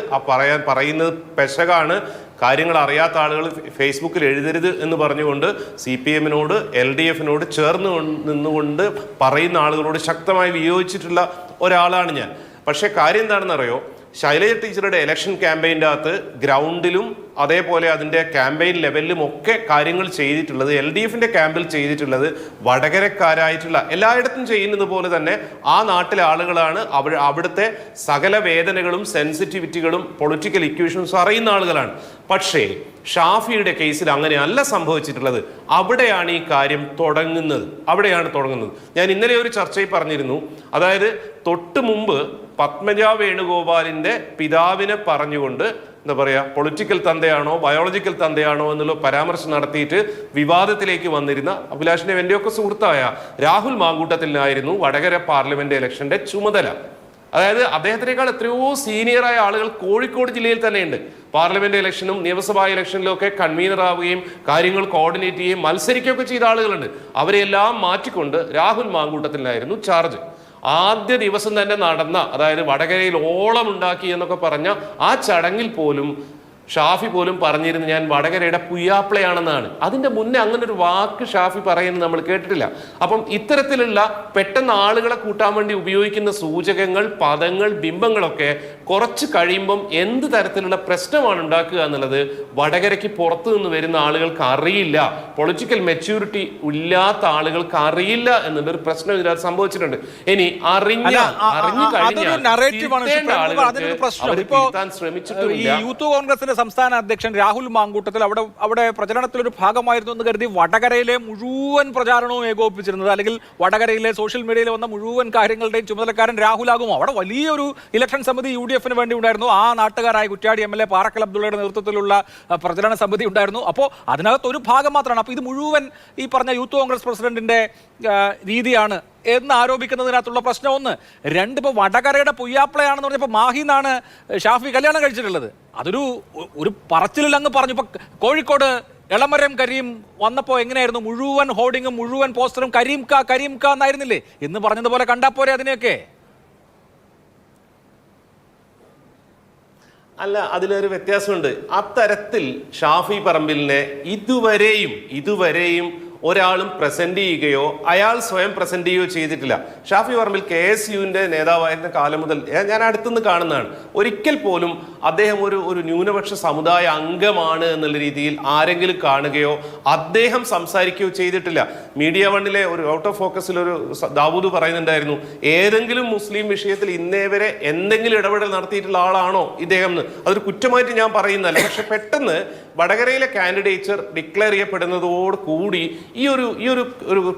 പറയുന്നത് പെശകാണ്, കാര്യങ്ങൾ അറിയാത്ത ആളുകൾ ഫേസ്ബുക്കിൽ എഴുതരുത് എന്ന് പറഞ്ഞുകൊണ്ട് CPM-നോട് LDF-നോട് ചേർന്ന് നിന്നുകൊണ്ട് പറയുന്ന ആളുകളോട് ശക്തമായി വിയോജിച്ചിട്ടുള്ള ഒരാളാണ് ഞാൻ. പക്ഷേ കാര്യം എന്താണെന്നറിയോ, ശൈലജ ടീച്ചറുടെ ഇലക്ഷൻ ക്യാമ്പയിൻ്റെ അകത്ത് ഗ്രൗണ്ടിലും അതേപോലെ അതിൻ്റെ ക്യാമ്പയിൻ ലെവലിലും ഒക്കെ കാര്യങ്ങൾ ചെയ്തിട്ടുള്ളത്, LDF-ന്റെ ക്യാമ്പിൽ ചെയ്തിട്ടുള്ളത് വടകരക്കാരായിട്ടുള്ള എല്ലായിടത്തും ചെയ്യുന്നത് പോലെ തന്നെ ആ നാട്ടിലെ ആളുകളാണ്. അവിടുത്തെ സകല വേദനകളും സെൻസിറ്റിവിറ്റികളും പൊളിറ്റിക്കൽ ഇക്വേഷൻസും അറിയുന്ന ആളുകളാണ്. പക്ഷേ ഷാഫിയുടെ കേസിൽ അങ്ങനെയല്ല സംഭവിച്ചിട്ടുള്ളത്. അവിടെയാണ് ഈ കാര്യം തുടങ്ങുന്നത്. ഞാൻ ഇന്നലെ ഒരു ചർച്ചയിൽ പറഞ്ഞിരുന്നു. അതായത് തൊട്ട് മുമ്പ് പത്മജ വേണുഗോപാലിന്റെ പിതാവിനെ പറഞ്ഞുകൊണ്ട് പൊളിറ്റിക്കൽ തന്തയാണോ ബയോളജിക്കൽ തന്തയാണോ എന്നുള്ള പരാമർശം നടത്തിയിട്ട് വിവാദത്തിലേക്ക് വന്നിരുന്ന അഭിലാഷിന്റെ എന്റെയൊക്കെ സുഹൃത്തായ രാഹുൽ മാങ്കൂട്ടത്തിനായിരുന്നു വടകര പാർലമെന്റ് ഇലക്ഷന്റെ ചുമതല. അതായത് അദ്ദേഹത്തിനേക്കാൾ എത്രയോ സീനിയറായ ആളുകൾ കോഴിക്കോട് ജില്ലയിൽ തന്നെയുണ്ട്. പാർലമെന്റ് ഇലക്ഷനും നിയമസഭാ ഇലക്ഷനിലും ഒക്കെ കൺവീനർ ആവുകയും കാര്യങ്ങൾ കോർഡിനേറ്റ് ചെയ്യുകയും മത്സരിക്കുകയൊക്കെ ചെയ്ത ആളുകളുണ്ട്. അവരെല്ലാം മാറ്റിക്കൊണ്ട് രാഹുൽ മാങ്കൂട്ടത്തിനായിരുന്നു ചാർജ്. ആദ്യ ദിവസം തന്നെ നടന്ന, അതായത് വടകരയിൽ ഓളം ഉണ്ടാക്കി എന്നൊക്കെ പറഞ്ഞ ആ ചടങ്ങിൽ പോലും ഷാഫി പോലും പറഞ്ഞിരുന്നു ഞാൻ വടകരയുടെ പുയ്യാപ്ലയാണെന്നാണ്. അതിന്റെ മുന്നേ അങ്ങനെ ഒരു വാക്ക് ഷാഫി പറയുന്നത് നമ്മൾ കേട്ടിട്ടില്ല. അപ്പം ഇത്തരത്തിലുള്ള പെട്ടെന്ന് ആളുകളെ കൂട്ടാൻ വേണ്ടി ഉപയോഗിക്കുന്ന സൂചകങ്ങൾ, പദങ്ങൾ, ബിംബങ്ങളൊക്കെ കുറച്ച് കഴിയുമ്പം എന്ത് തരത്തിലുള്ള പ്രശ്നമാണ് ഉണ്ടാക്കുക എന്നുള്ളത് വടകരയ്ക്ക് പുറത്തു നിന്ന് വരുന്ന ആളുകൾക്ക് അറിയില്ല. പൊളിറ്റിക്കൽ മെച്യൂരിറ്റി ഇല്ലാത്ത ആളുകൾക്ക് അറിയില്ല എന്നുള്ളൊരു പ്രശ്നം ഇതിനകത്ത് സംഭവിച്ചിട്ടുണ്ട്. ഇനി അറിഞ്ഞു ശ്രമിച്ചിട്ടില്ല. യൂത്ത് കോൺഗ്രസിന്റെ സംസ്ഥാന അധ്യക്ഷൻ രാഹുൽ മാങ്കൂട്ടത്തിൽ അവിടെ പ്രചരണത്തിലൊരു ഭാഗമായിരുന്നു എന്ന് കരുതി വടകരയിലെ മുഴുവൻ പ്രചാരണവും ഏകോപിപ്പിച്ചിരുന്നത്, അല്ലെങ്കിൽ വടകരയിലെ സോഷ്യൽ മീഡിയയിൽ വന്ന മുഴുവൻ കാര്യങ്ങളുടെയും ചുമതലക്കാരൻ രാഹുലാകുമോ? അവിടെ വലിയൊരു ഇലക്ഷൻ സമിതി UDF വേണ്ടി ഉണ്ടായിരുന്നു. ആ നാട്ടുകാരായ കുറ്റ്യാടി MLA പാറക്കൽ അബ്ദുള്ളയുടെ നേതൃത്വത്തിലുള്ള പ്രചരണ സമിതി ഉണ്ടായിരുന്നു. അപ്പോൾ അതിനകത്ത് ഒരു ഭാഗം മാത്രമാണ്. അപ്പോൾ ഇത് മുഴുവൻ ഈ പറഞ്ഞ യൂത്ത് കോൺഗ്രസ് പ്രസിഡന്റിന്റെ രീതിയാണ് എന്ന് ആരോപിക്കുന്നതിനകത്തുള്ള പ്രശ്നം ഒന്ന്. രണ്ട്, ഇപ്പോൾ വടകരയുടെ പുയ്യാപ്ലയാണെന്ന് പറഞ്ഞപ്പോൾ മാഹിന്നാണ് ഷാഫി കല്യാണം കഴിച്ചിട്ടുള്ളത്. ഒരു പറച്ചിലിൽ അങ്ങ് പറഞ്ഞു. ഇപ്പൊ കോഴിക്കോട് എളമരം കരീം വന്നപ്പോൾ എങ്ങനെയായിരുന്നു? മുഴുവൻ ഹോർഡിങ്ങും മുഴുവൻ പോസ്റ്ററും കരീം ക എന്നായിരുന്നില്ലേ? എന്ന് പറഞ്ഞതുപോലെ കണ്ടാ പോരെ അതിനെയൊക്കെ? അല്ല, അതിലൊരു വ്യത്യാസമുണ്ട്. അത്തരത്തിൽ ഷാഫി പറമ്പിലിനെ ഇതുവരെയും ഒരാളും പ്രസന്റ് ചെയ്യുകയോ അയാൾ സ്വയം പ്രസന്റ് ചെയ്യുകയോ ചെയ്തിട്ടില്ല. ഷാഫി പറമ്പിൽ KSUവിന്റെ നേതാവായിരുന്ന കാലം മുതൽ ഞാൻ അടുത്തുനിന്ന് കാണുന്നതാണ്. ഒരിക്കൽ പോലും അദ്ദേഹം ഒരു ന്യൂനപക്ഷ സമുദായ അംഗമാണ് എന്നുള്ള രീതിയിൽ ആരെങ്കിലും കാണുകയോ അദ്ദേഹം സംസാരിക്കുകയോ ചെയ്തിട്ടില്ല. മീഡിയ വണ്ണിലെ ഒരു ഔട്ട് ഓഫ് ഫോക്കസിൽ ഒരു ദാവൂദ് പറയുന്നുണ്ടായിരുന്നു, ഏതെങ്കിലും മുസ്ലിം വിഷയത്തിൽ ഇന്നേ വരെ എന്തെങ്കിലും ഇടപെടൽ നടത്തിയിട്ടുള്ള ആളാണോ ഇദ്ദേഹം എന്ന്. അതൊരു കുറ്റമായിട്ട് ഞാൻ പറയുന്നതല്ല. പക്ഷെ പെട്ടെന്ന് വടകരയിലെ കാൻഡിഡേച്ചർ ഡിക്ലെയർ ചെയ്യപ്പെടുന്നതോട് കൂടി ഈ ഒരു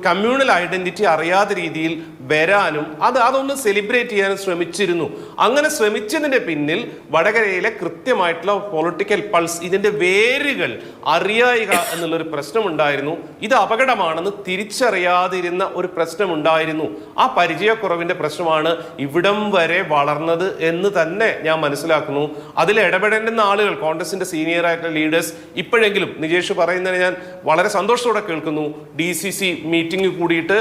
കമ്മ്യൂണൽ ഐഡന്റിറ്റി അറിയാത്ത രീതിയിൽ വരാനും അതൊന്ന് സെലിബ്രേറ്റ് ചെയ്യാനും ശ്രമിച്ചിരുന്നു. അങ്ങനെ ശ്രമിച്ചതിന്റെ പിന്നിൽ വടകരയിലെ കൃത്യമായിട്ടുള്ള പൊളിറ്റിക്കൽ പൾസ്, ഇതിന്റെ വേരുകൾ അറിയുക എന്നുള്ളൊരു പ്രശ്നമുണ്ടായിരുന്നു. ഇത് അപകടമാണെന്ന് തിരിച്ചറിയാതിരുന്ന ഒരു പ്രശ്നമുണ്ടായിരുന്നു. ആ പരിചയക്കുറവിന്റെ പ്രശ്നമാണ് ഇവിടം വരെ വളർന്നത് എന്ന് തന്നെ ഞാൻ മനസ്സിലാക്കുന്നു. അതിൽ ഇടപെടേണ്ടുന്ന ആളുകൾ, കോൺഗ്രസിന്റെ സീനിയർ ആയിട്ടുള്ള ലീഡേഴ്സ് ഇപ്പോഴെങ്കിലും നിജേഷ് പറയുന്നതിന് ഞാൻ വളരെ സന്തോഷത്തോടെ കേൾക്കുന്നു. DCC മീറ്റിംഗ് കൂടിയിട്ട്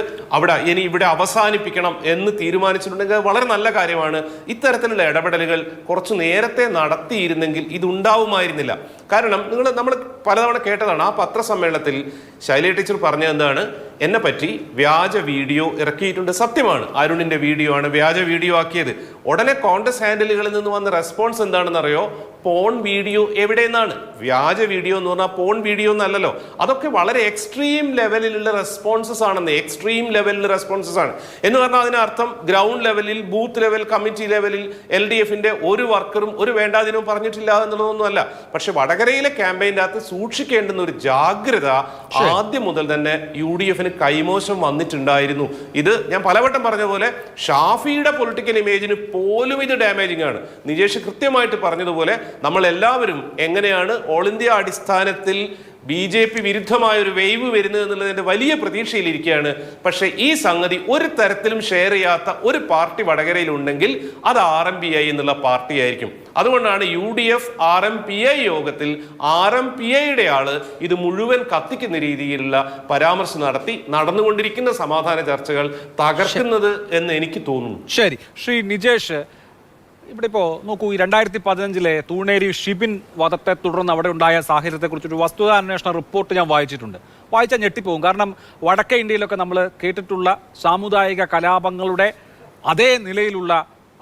ഇനി ഇവിടെ അവസാനിപ്പിക്കണം എന്ന് തീരുമാനിച്ചിട്ടുണ്ടെങ്കിൽ വളരെ നല്ല കാര്യമാണ്. ഇത്തരത്തിലുള്ള ഇടപെടലുകൾ കുറച്ച് നേരത്തെ നടത്തിയിരുന്നെങ്കിൽ ഇതുണ്ടാവുമായിരുന്നില്ല. കാരണം നമ്മൾ പലതവണ കേട്ടതാണ്. ആ പത്രസമ്മേളനത്തിൽ ശൈലജ ടീച്ചർ പറഞ്ഞത് എന്താണ്? എന്നെ പറ്റി വ്യാജ വീഡിയോ ഇറക്കിയിട്ടുണ്ട്. സത്യമാണ്, അരുണിന്റെ വീഡിയോ ആണ് വ്യാജ വീഡിയോ ആക്കിയത്. ഉടനെ കോൺഗ്രസ് ഹാൻഡിലുകളിൽ നിന്ന് വന്ന റെസ്പോൺസ് എന്താണെന്നറിയോ? പോൺ വീഡിയോ എവിടെയെന്നാണ്. വ്യാജ വീഡിയോ എന്ന് പറഞ്ഞാൽ പോൺ വീഡിയോ എന്നല്ലല്ലോ. അതൊക്കെ വളരെ എക്സ്ട്രീം ലെവലിലുള്ള റെസ്പോൺസസ് ആണെന്ന്. എക്സ്ട്രീം ലെവലിലുള്ള റെസ്പോൺസസ് ആണ് എന്ന് പറഞ്ഞാൽ അതിനർത്ഥം ഗ്രൗണ്ട് ലെവലിൽ, ബൂത്ത് ലെവൽ, കമ്മിറ്റി ലെവലിൽ LDFന്റെ ഒരു വർക്കറും ഒരു വേണ്ടാതിനവും പറഞ്ഞിട്ടില്ല എന്നുള്ളതൊന്നുമല്ല. പക്ഷെ വടകരയിലെ ക്യാമ്പയിൻ്റെ അകത്ത് സൂക്ഷിക്കേണ്ടുന്ന ഒരു ജാഗ്രത ആദ്യം മുതൽ തന്നെ UDFന് കൈമോശം വന്നിട്ടുണ്ടായിരുന്നു. ഇത് ഞാൻ പലവട്ടം പറഞ്ഞ പോലെ ഷാഫിയുടെ പൊളിറ്റിക്കൽ ഇമേജിന് പോലും ഇത് ഡാമേജിംഗ് ആണ്. നിജേഷ് കൃത്യമായിട്ട് പറഞ്ഞതുപോലെ നമ്മൾ എല്ലാവരും എങ്ങനെയാണ് ഓൾ ഇന്ത്യ അടിസ്ഥാനത്തിൽ BJP വിരുദ്ധമായ ഒരു വേവ് വരുന്നത് എന്നുള്ളതിന്റെ വലിയ പ്രതീക്ഷയിലിരിക്കുകയാണ്. പക്ഷേ ഈ സംഗതി ഒരു തരത്തിലും ഷെയർ ചെയ്യാത്ത ഒരു പാർട്ടി വടകരയിൽ ഉണ്ടെങ്കിൽ അത് RMPI എന്നുള്ള പാർട്ടി ആയിരിക്കും. അതുകൊണ്ടാണ് UDF RMPI യോഗത്തിൽ RMPIയുടെ ആള് ഇത് മുഴുവൻ കത്തിക്കുന്ന രീതിയിലുള്ള പരാമർശം നടന്നുകൊണ്ടിരിക്കുന്ന സമാധാന ചർച്ചകൾ തകർക്കുന്നത് എന്ന് എനിക്ക് തോന്നുന്നു. ശരി, ശ്രീ നിജേഷ്, ഇവിടെ ഇപ്പോൾ നോക്കൂ, 2015 തൂണേരി ഷിബിൻ വധത്തെ തുടർന്ന് അവിടെ ഉണ്ടായ സാഹചര്യത്തെക്കുറിച്ചൊരു വസ്തുതാന്വേഷണ റിപ്പോർട്ട് ഞാൻ വായിച്ചാൽ ഞെട്ടിപ്പോകും. കാരണം വടക്കേ ഇന്ത്യയിലൊക്കെ നമ്മൾ കേട്ടിട്ടുള്ള സാമുദായിക കലാപങ്ങളുടെ അതേ നിലയിലുള്ള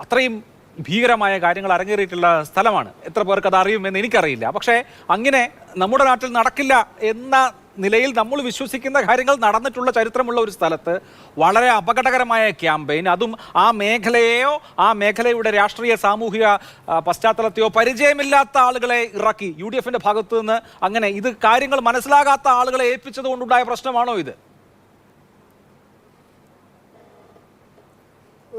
അത്രയും ഭീകരമായ കാര്യങ്ങൾ അരങ്ങേറിയിട്ടുള്ള സ്ഥലമാണ്. എത്ര പേർക്ക് അത് അറിയുമെന്ന് എനിക്കറിയില്ല. പക്ഷേ അങ്ങനെ നമ്മുടെ നാട്ടിൽ നടക്കില്ല എന്ന നിലയിൽ നമ്മൾ വിശ്വസിക്കുന്ന കാര്യങ്ങൾ നടന്നിട്ടുള്ള ചരിത്രമുള്ള ഒരു സ്ഥലത്ത് വളരെ അപകടകരമായ ക്യാമ്പയിൻ, അതും ആ മേഖലയെയോ ആ മേഖലയുടെ രാഷ്ട്രീയ സാമൂഹിക പശ്ചാത്തലത്തെയോ പരിചയമില്ലാത്ത ആളുകളെ ഇറക്കി UDFന്റെ ഭാഗത്തു നിന്ന് അങ്ങനെ ഇത് കാര്യങ്ങൾ മനസ്സിലാകാത്ത ആളുകളെ ഏൽപ്പിച്ചത് കൊണ്ടുണ്ടായ പ്രശ്നമാണോ ഇത്?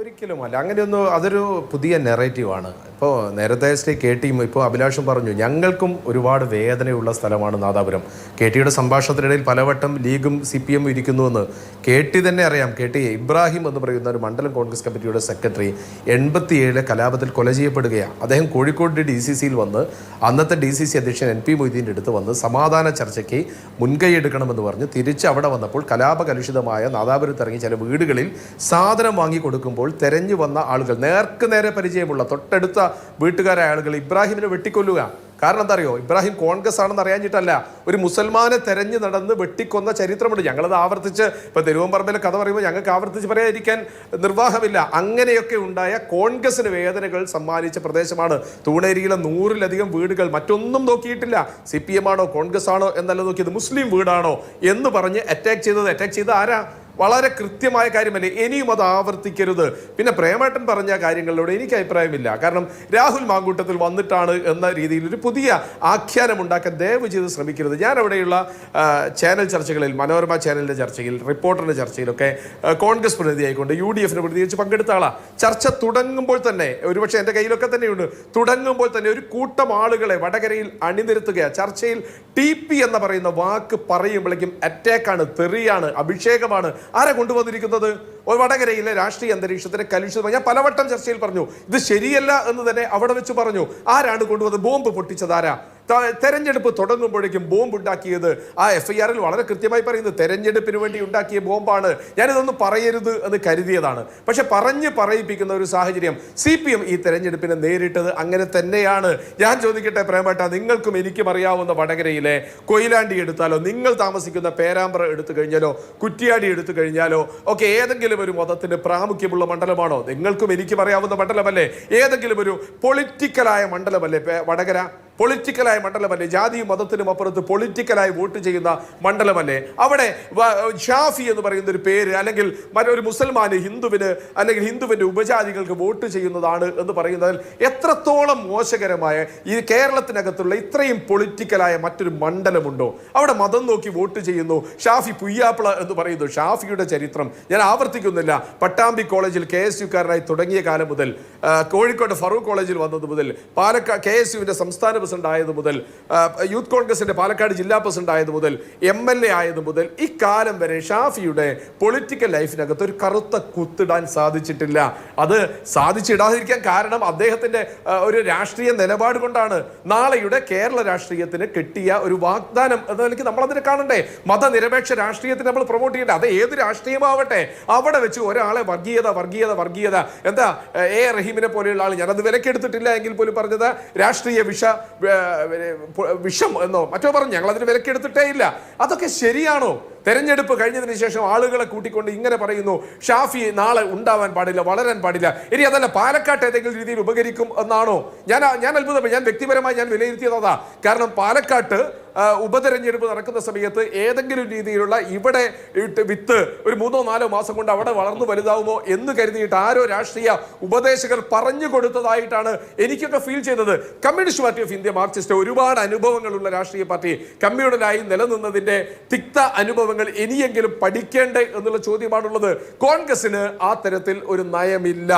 ഒരിക്കലുമല്ല. അങ്ങനെയൊന്നും അതൊരു പുതിയ നെറേറ്റീവാണ്. ഇപ്പോൾ നേരത്തെ ശ്രീ KT ഇപ്പോൾ അഭിലാഷും പറഞ്ഞു, ഞങ്ങൾക്കും ഒരുപാട് വേദനയുള്ള സ്ഥലമാണ് നാദാപുരം. KTയുടെ സംഭാഷണത്തിനിടയിൽ പലവട്ടം ലീഗും CPM ഇരിക്കുന്നുവെന്ന് KT തന്നെ അറിയാം. KT ഇബ്രാഹിം എന്ന് പറയുന്ന ഒരു മണ്ഡലം കോൺഗ്രസ് കമ്മിറ്റിയുടെ സെക്രട്ടറി 87 കലാപത്തിൽ കൊല ചെയ്യപ്പെടുകയാണ്. അദ്ദേഹം കോഴിക്കോട് DCCയിൽ വന്ന് അന്നത്തെ DCC അധ്യക്ഷൻ NP മൊയ്തീൻ്റെ അടുത്ത് വന്ന് സമാധാന ചർച്ചയ്ക്ക് മുൻകൈ എടുക്കണമെന്ന് പറഞ്ഞ് തിരിച്ച് അവിടെ വന്നപ്പോൾ കലാപകലുഷിതമായ നാദാപുരത്ത് ഇറങ്ങി ചില വീടുകളിൽ സാധനം വാങ്ങി കൊടുക്കുമ്പോൾ തെരഞ്ഞു വന്ന ആളുകൾ, നേർക്ക് നേരെ പരിചയമുള്ള തൊട്ടടുത്ത വീട്ടുകാരായ ആളുകൾ ഇബ്രാഹിമിനെ വെട്ടിക്കൊല്ലുക. കാരണം എന്താ അറിയോ, ഇബ്രാഹിം കോൺഗ്രസ് ആണെന്ന് അറിയാഞ്ഞിട്ടല്ല, ഒരു മുസൽമാനെ തെരഞ്ഞു നടന്ന് വെട്ടിക്കൊന്ന ചരിത്രമുണ്ട്. ഞങ്ങളത് ആവർത്തിച്ച് ഇപ്പൊ തിരുവമ്പറമ്പിലെ കഥ പറയുമ്പോൾ ഞങ്ങൾക്ക് ആവർത്തിച്ച് പറയാതിരിക്കാൻ നിർവാഹമില്ല. അങ്ങനെയൊക്കെ ഉണ്ടായ കോൺഗ്രസിന് വേദനകൾ സമ്മാനിച്ച പ്രദേശമാണ് തൂണേരിയിലെ 100-ലധികം വീടുകൾ. മറ്റൊന്നും നോക്കിയിട്ടില്ല, CPM ആണോ കോൺഗ്രസ് ആണോ എന്നല്ല നോക്കിയത്, മുസ്ലിം വീടാണോ എന്ന് പറഞ്ഞ് അറ്റാക്ക് ചെയ്ത് ആരാ? വളരെ കൃത്യമായ കാര്യമല്ലേ? ഇനിയും അത് ആവർത്തിക്കരുത്. പിന്നെ പ്രേമേട്ടൻ പറഞ്ഞ കാര്യങ്ങളിലൂടെ എനിക്ക് അഭിപ്രായമില്ല. കാരണം രാഹുൽ മാങ്കൂട്ടത്തിൽ വന്നിട്ടാണ് എന്ന രീതിയിൽ ഒരു പുതിയ ആഖ്യാനം ഉണ്ടാക്കാൻ ദയവ് ചെയ്ത് ശ്രമിക്കരുത്. ഞാൻ അവിടെയുള്ള ചാനൽ ചർച്ചകളിൽ, മനോരമ ചാനലിൻ്റെ ചർച്ചയിൽ, റിപ്പോർട്ടറിൻ്റെ ചർച്ചയിലൊക്കെ കോൺഗ്രസ് പ്രതിനിധിയായിക്കൊണ്ട് UDF പ്രതിനിധിച്ച് പങ്കെടുത്ത ആളാണ്. ചർച്ച തുടങ്ങുമ്പോൾ തന്നെ, ഒരുപക്ഷെ എൻ്റെ കയ്യിലൊക്കെ തന്നെയുണ്ട്, തുടങ്ങുമ്പോൾ തന്നെ ഒരു കൂട്ടം ആളുകളെ വടകരയിൽ അണിനിരത്തുകയാണ്. ചർച്ചയിൽ TP എന്ന് പറയുന്ന വാക്ക് പറയുമ്പോഴേക്കും അറ്റാക്കാണ്, തെറിയാണ്, അഭിഷേകമാണ്. ആരെ കൊണ്ടുവന്നിരിക്കുന്നത്? വടകരയിലെ രാഷ്ട്രീയ അന്തരീക്ഷത്തിന് കലുഷിതമായി. ഞാൻ പലവട്ടം ചർച്ചയിൽ പറഞ്ഞു, ഇത് ശരിയല്ല എന്ന് തന്നെ അവിടെ വെച്ച് പറഞ്ഞു. ആരാണ് കൊണ്ടുവന്നത്? ബോംബ് പൊട്ടിച്ചതാരാ? തെരഞ്ഞെടുപ്പ് തുടങ്ങുമ്പോഴേക്കും ബോംബ് ഉണ്ടാക്കിയത് ആ FIR-ൽ വളരെ കൃത്യമായി പറയുന്നത് തെരഞ്ഞെടുപ്പിന് വേണ്ടി ഉണ്ടാക്കിയ ബോംബാണ്. ഞാനിതൊന്നും പറയരുത് എന്ന് കരുതിയതാണ്. പക്ഷെ പറയിപ്പിക്കുന്ന ഒരു സാഹചര്യം CPM ഈ തെരഞ്ഞെടുപ്പിനെ നേരിട്ടത് അങ്ങനെ തന്നെയാണ്. ഞാൻ ചോദിക്കട്ടെ പ്രേമേട്ട, നിങ്ങൾക്കും എനിക്കും അറിയാവുന്ന വടകരയിലെ കൊയിലാണ്ടി എടുത്താലോ, നിങ്ങൾ താമസിക്കുന്ന പേരാമ്പ്ര എടുത്തു കഴിഞ്ഞാലോ, കുറ്റിയാടി എടുത്തു കഴിഞ്ഞാലോ ഒക്കെ ഏതെങ്കിലും ഒരു മതത്തിന് പ്രാമുഖ്യമുള്ള മണ്ഡലമാണോ? നിങ്ങൾക്കും എനിക്കും അറിയാവുന്ന മണ്ഡലമല്ലേ? ഏതെങ്കിലും ഒരു പൊളിറ്റിക്കലായ മണ്ഡലമല്ലേ വടകര? പൊളിറ്റിക്കലായ മണ്ഡലമല്ലേ? ജാതിയും മതത്തിനും അപ്പുറത്ത് പൊളിറ്റിക്കലായി വോട്ട് ചെയ്യുന്ന മണ്ഡലമല്ലേ? അവിടെ ഷാഫി എന്ന് പറയുന്ന ഒരു പേര്, അല്ലെങ്കിൽ മറ്റൊരു മുസൽമാന് ഹിന്ദുവിന് അല്ലെങ്കിൽ ഹിന്ദുവിൻ്റെ ഉപജാതികൾക്ക് വോട്ട് ചെയ്യുന്നതാണ് എന്ന് പറയുന്നതിൽ എത്രത്തോളം മോശകരമായ, ഈ കേരളത്തിനകത്തുള്ള ഇത്രയും പൊളിറ്റിക്കലായ മറ്റൊരു മണ്ഡലമുണ്ടോ? അവിടെ മതം നോക്കി വോട്ട് ചെയ്യുന്നു. ഷാഫി പുയ്യാപ്പിള എന്ന് പറയുന്നു. ഷാഫിയുടെ ചരിത്രം ഞാൻ ആവർത്തിക്കുന്നില്ല. പട്ടാമ്പി കോളേജിൽ KSU-കാരനായി തുടങ്ങിയ കാലം മുതൽ, കോഴിക്കോട് ഫറൂഖ് കോളേജിൽ വന്നത് മുതൽ, പാലക്കാട് KSU-വിൻ്റെ സംസ്ഥാന പ്രസിഡന്റ് ആയത് മുതൽ, യൂത്ത് കോൺഗ്രസിന്റെ പാലക്കാട് ജില്ലാ പ്രസിഡന്റ് ആയത് മുതൽ, MLA ആയത് മുതൽ ഇക്കാലം വരെ ഷാഫിയുടെ പൊളിറ്റിക്കൽ ലൈഫിനകത്ത് ഒരു കറുത്ത കുത്തിടാൻ സാധിച്ചിട്ടില്ല. അത് സാധിച്ചിടാതിരിക്കാൻ കാരണം അദ്ദേഹത്തിന്റെ ഒരു രാഷ്ട്രീയ നിലപാട് കൊണ്ടാണ്. നാളെയുടെ കേരള രാഷ്ട്രീയത്തിന് കിട്ടിയ ഒരു വാഗ്ദാനം എന്ന നിലയ്ക്ക് നമ്മളതിനെ കാണണ്ടേ? മതനിരപേക്ഷ രാഷ്ട്രീയത്തിന് നമ്മൾ പ്രൊമോട്ട് ചെയ്യണ്ടേ? അത് ഏത് രാഷ്ട്രീയമാവട്ടെ, അവിടെ വെച്ച് ഒരാളെ വർഗീയത എന്താ റഹീമിനെ പോലെയുള്ള ആൾ, ഞാനത് വിലക്കെടുത്തിട്ടില്ല എങ്കിൽ പോലും പറഞ്ഞത് രാഷ്ട്രീയ വിഷം എന്നോ മറ്റോ പറഞ്ഞു, ഞങ്ങൾ അതിന് വിലക്കെടുത്തിട്ടേ ഇല്ല. അതൊക്കെ ശരിയാണോ? തെരഞ്ഞെടുപ്പ് കഴിഞ്ഞതിന് ശേഷം ആളുകളെ കൂട്ടിക്കൊണ്ട് ഇങ്ങനെ പറയുന്നു, ഷാഫി നാളെ ഉണ്ടാവാൻ പാടില്ല, വളരാൻ പാടില്ല. ഇനി അതല്ല, പാലക്കാട്ട് ഏതെങ്കിലും രീതിയിൽ ഉപകരിക്കും എന്നാണോ? ഞാൻ അത്ഭുതം. ഞാൻ വ്യക്തിപരമായി ഞാൻ വിലയിരുത്തിയതാ. കാരണം പാലക്കാട്ട് ഉപതെരഞ്ഞെടുപ്പ് നടക്കുന്ന സമയത്ത് ഏതെങ്കിലും രീതിയിലുള്ള ഇവിടെ വിത്ത് ഒരു 3-4 മാസം കൊണ്ട് അവിടെ വളർന്നു വലുതാവുമോ എന്ന് കരുതിയിട്ട് ആരോ രാഷ്ട്രീയ ഉപദേശകർ പറഞ്ഞു കൊടുത്തതായിട്ടാണ് എനിക്കൊക്കെ ഫീൽ ചെയ്തത്. Communist party of India, Marxist, ഒരുപാട് അനുഭവങ്ങളുള്ള രാഷ്ട്രീയ പാർട്ടി, കമ്മ്യൂണലായി നിലനിന്നതിന്റെ തിക്ത അനുഭവങ്ങൾ ഇനിയെങ്കിലും പഠിക്കേണ്ടേ എന്നുള്ള ചോദ്യമാണുള്ളത്. കോൺഗ്രസിന് ആ തരത്തിൽ ഒരു നയമില്ല.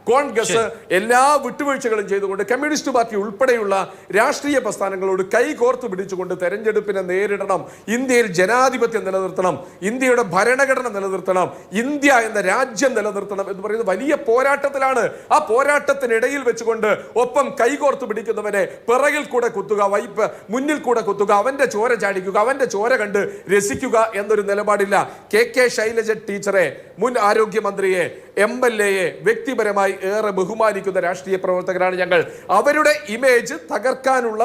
കോൺഗ്രസ് എല്ലാ വിട്ടുവീഴ്ചകളും ചെയ്തുകൊണ്ട് കമ്മ്യൂണിസ്റ്റ് പാർട്ടി ഉൾപ്പെടെയുള്ള രാഷ്ട്രീയ പ്രസ്ഥാനങ്ങളോട് കൈകോർത്ത് പിടിച്ചുകൊണ്ട് തെരഞ്ഞെടുപ്പിനെ നേരിടണം. ഇന്ത്യയിൽ ജനാധിപത്യം നിലനിർത്തണം, ഇന്ത്യയുടെ ഭരണഘടന നിലനിർത്തണം, ഇന്ത്യ എന്ന രാജ്യം നിലനിർത്തണം എന്ന് പറയുന്നത് വലിയ പോരാട്ടത്തിലാണ്. ആ പോരാട്ടത്തിനിടയിൽ വെച്ചുകൊണ്ട് ഒപ്പം കൈകോർത്ത് പിടിക്കുന്നവനെ പിറകിൽ കൂടെ കുത്തുക, മുന്നിൽ കൂടെ കുത്തുക, അവന്റെ ചോര ചാടിക്കുക, അവന്റെ ചോര കണ്ട് രസിക്കുക എന്നൊരു നിലപാടില്ല. KK ശൈലജ ടീച്ചറെ, മുൻ ആരോഗ്യമന്ത്രിയെ, MLA-യെ വ്യക്തിപരമായി ഏറെ ബഹുമാനിക്കുന്ന രാഷ്ട്രീയ പ്രവർത്തകരാണ് ഞങ്ങൾ. അവരുടെ ഇമേജ് തകർക്കാനുള്ള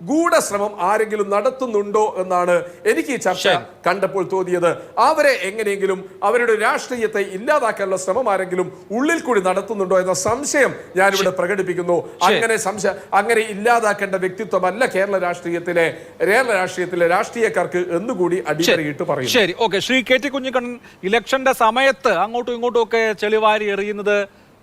ഗൂഢശ്രമം ആരെങ്കിലും നടത്തുന്നുണ്ടോ എന്നാണ് എനിക്ക് ഈ ചർച്ച കണ്ടപ്പോൾ തോന്നിയത്. അവരെ എങ്ങനെയെങ്കിലും അവരുടെ രാഷ്ട്രീയത്തെ ഇല്ലാതാക്കാനുള്ള ശ്രമം ആരെങ്കിലും ഉള്ളിൽ കൂടി നടത്തുന്നുണ്ടോ എന്ന സംശയം ഞാനിവിടെ പ്രകടിപ്പിക്കുന്നു. അങ്ങനെ ഇല്ലാതാക്കേണ്ട വ്യക്തിത്വമല്ല കേരള രാഷ്ട്രീയത്തിലെ രാഷ്ട്രീയക്കാർക്ക് എന്നുകൂടി അടിവരയിട്ട് പറയും. ശരി, ഓക്കെ. ശ്രീ KT കുഞ്ഞിക്കണ്ണൻ, ഇലക്ഷന്റെ സമയത്ത് അങ്ങോട്ടും ഇങ്ങോട്ടും ഒക്കെ ചെളിവാരി എറിയുന്നത്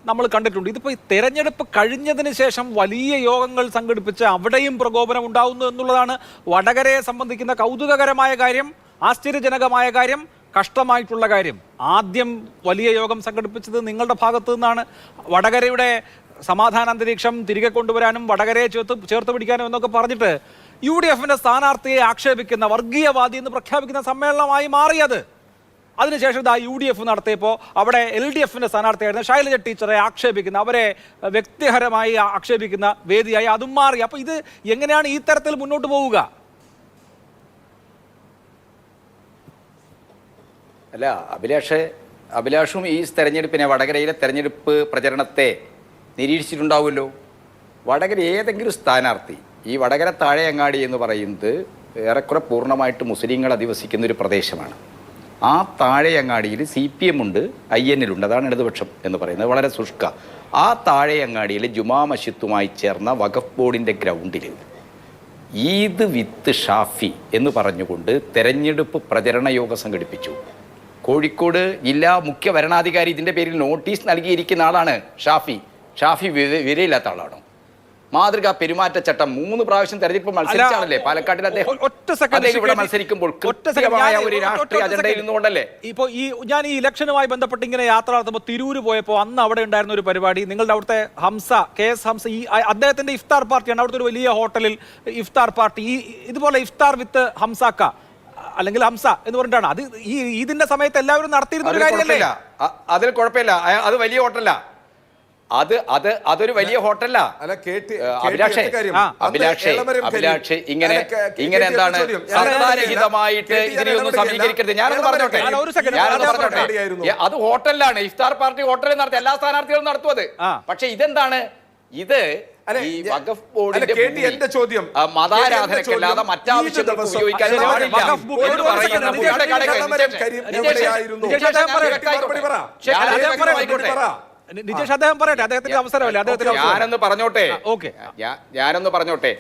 നമ്മൾ കണ്ടിട്ടുണ്ട്. ഇതിപ്പോൾ ഈ തെരഞ്ഞെടുപ്പ് കഴിഞ്ഞതിന് ശേഷം വലിയ യോഗങ്ങൾ സംഘടിപ്പിച്ച് അവിടെയും പ്രകോപനം ഉണ്ടാവുന്നു എന്നുള്ളതാണ് വടകരയെ സംബന്ധിക്കുന്ന കൗതുകകരമായ കാര്യം, ആശ്ചര്യജനകമായ കാര്യം, കഷ്ടമായിട്ടുള്ള കാര്യം. ആദ്യം വലിയ യോഗം സംഘടിപ്പിച്ചത് നിങ്ങളുടെ ഭാഗത്തു നിന്നാണ്. വടകരയുടെ സമാധാന അന്തരീക്ഷം തിരികെ കൊണ്ടുവരാനും വടകരയെ ചേർത്ത് പിടിക്കാനും എന്നൊക്കെ പറഞ്ഞിട്ട് UDF-ന്റെ സ്ഥാനാർത്ഥിയെ ആക്ഷേപിക്കുന്ന, വർഗീയവാദി എന്ന് പ്രഖ്യാപിക്കുന്ന സമ്മേളനമായി മാറിയത്. അതിനുശേഷം UDF നടത്തിയപ്പോൾ അവിടെ LDF-ന്റെ സ്ഥാനാർത്ഥിയായിരുന്ന ശൈലജ ടീച്ചറെ ആക്ഷേപിക്കുന്ന, അവരെ വ്യക്തിപരമായി ആക്ഷേപിക്കുന്ന വേദിയായി അതും മാറി. അപ്പൊ ഇത് എങ്ങനെയാണ് ഈ തരത്തിൽ മുന്നോട്ട് പോവുക? അല്ല, അഭിലാഷും ഈ തെരഞ്ഞെടുപ്പിനെ, വടകരയിലെ തെരഞ്ഞെടുപ്പ് പ്രചരണത്തെ നിരീക്ഷിച്ചിട്ടുണ്ടാവുമല്ലോ. വടകര ഏതെങ്കിലും സ്ഥാനാർത്ഥി ഈ വടകര താഴെയങ്ങാടി എന്ന് പറയുന്നത് ഏറെക്കുറെ പൂർണ്ണമായിട്ട് മുസ്ലിങ്ങൾ അധിവസിക്കുന്ന ഒരു പ്രദേശമാണ്. ആ താഴെയങ്ങാടിയിൽ CPM ഉണ്ട്, IN ഉണ്ട്, അതാണ് ഇടതുപക്ഷം എന്ന് പറയുന്നത്, വളരെ ശുഷ്ക. ആ താഴെയങ്ങാടിയിൽ ജുമാ മസ്ജിദുമായി ചേർന്ന വഖഫ് ബോർഡിൻ്റെ ഗ്രൗണ്ടിൽ ഈദ് വിത്ത് ഷാഫി എന്ന് പറഞ്ഞുകൊണ്ട് തെരഞ്ഞെടുപ്പ് പ്രചരണ യോഗം സംഘടിപ്പിച്ചു. കോഴിക്കോട് ജില്ലാ മുഖ്യ വരണാധികാരി ഇതിൻ്റെ പേരിൽ നോട്ടീസ് നൽകിയിരിക്കുന്ന ആളാണ് ഷാഫി വിരയില്ലാത്ത ആളാണോ? മാതൃകാ പെരുമാറ്റച്ചട്ടം 3 പ്രാവശ്യം തെരഞ്ഞെടുപ്പ് മത്സരിച്ചാണല്ലേ പാലക്കാട്ടിൽ അദ്ദേഹം ഇവിടെ മത്സരിക്കുമ്പോൾ കൃത്യമായ ഒരു രാഷ്ട്രീയ അജണ്ടയിൽ നിന്നുകൊണ്ടല്ലേ. ഇപ്പൊ ഞാൻ ഈ ഇലക്ഷനുമായി ബന്ധപ്പെട്ട് ഇങ്ങനെ യാത്ര നടത്തുമ്പോൾ തിരൂര് പോയപ്പോൾ അന്ന് അവിടെ ഉണ്ടായിരുന്ന ഒരു പരിപാടി, നിങ്ങളുടെ അവിടുത്തെ KS ഹംസ, ഈ അദ്ദേഹത്തിന്റെ ഇഫ്താർ പാർട്ടിയാണ്, അവിടുത്തെ ഒരു വലിയ ഹോട്ടലിൽ ഇഫ്താർ പാർട്ടി, ഇതുപോലെ ഇഫ്താർ വിത്ത് ഹംസാക്ക അല്ലെങ്കിൽ ഹംസ എന്ന് പറഞ്ഞിട്ടാണ് അത് ഈ ഇതിന്റെ സമയത്ത് എല്ലാവരും നടത്തിയിരുന്ന ഒരു കാര്യമല്ലേ? അതിൽ കുഴപ്പമില്ല, അത് വലിയ ഹോട്ടല, അതൊരു വലിയ ഹോട്ടല. അഭിലാഷ് ഇങ്ങനെ എന്താണ് സർക്കാരഹിതമായിട്ട് ഇതിനെയൊന്നും സമീകരിക്കരുത്. ഞാനൊന്ന് പറഞ്ഞോട്ടെ, അത് ഹോട്ടലിലാണ്, ഇഫ്താർ പാർട്ടി ഹോട്ടലിൽ നടത്തി എല്ലാ സ്ഥാനാർത്ഥികളും നടത്തുന്നത്. പക്ഷെ ഇതെന്താണ്, ഇത് ഈ വഖഫ് ബോർഡിന്റെ എന്റെ ചോദ്യം മതാരാധനക്കല്ലാതെ മറ്റാവശ്യങ്ങൾക്ക് ഉപയോഗിക്കാൻ പാടില്ല. നിജേഷ് അദ്ദേഹം പറയട്ടെ, അദ്ദേഹത്തിന്റെ അവസരമല്ലേ, അദ്ദേഹത്തിന് ഞാനൊന്ന് പറഞ്ഞോട്ടെ.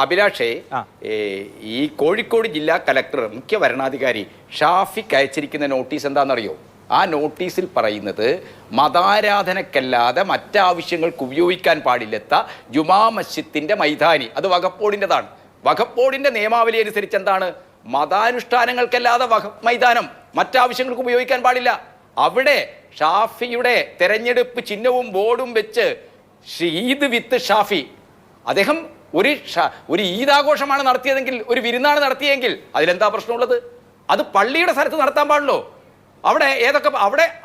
അഭിലാഷേ, ഈ കോഴിക്കോട് ജില്ലാ കലക്ടർ മുഖ്യ വരണാധികാരി ഷാഫിക്ക് അയച്ചിരിക്കുന്ന നോട്ടീസ് എന്താണെന്നറിയോ? ആ നോട്ടീസിൽ പറയുന്നത് മതാരാധനക്കല്ലാതെ മറ്റാവശ്യങ്ങൾക്ക് ഉപയോഗിക്കാൻ പാടില്ലെത്ത ജുമാ മസ്ജിദിന്റെ മൈതാനി, അത് വഖഫ് ബോർഡിൻ്റെതാണ്. വഖഫ് ബോർഡിന്റെ നിയമാവലി അനുസരിച്ച് എന്താണ്, മതാനുഷ്ഠാനങ്ങൾക്കല്ലാതെ വഖഫ് മൈതാനം മറ്റാവശ്യങ്ങൾക്ക് ഉപയോഗിക്കാൻ പാടില്ല. അവിടെ ഷാഫിയുടെ തെരഞ്ഞെടുപ്പ് ചിഹ്നവും ബോർഡും വെച്ച് ഈദ് വിത്ത് ഷാഫി, അദ്ദേഹം ഒരു ഈദാഘോഷമാണ് നടത്തിയതെങ്കിൽ, ഒരു വിരുന്നാണ് നടത്തിയെങ്കിൽ അതിലെന്താ പ്രശ്നമുള്ളത്? അത് പള്ളിയുടെ സ്ഥലത്ത് നടത്താൻ പാടുള്ളൂ.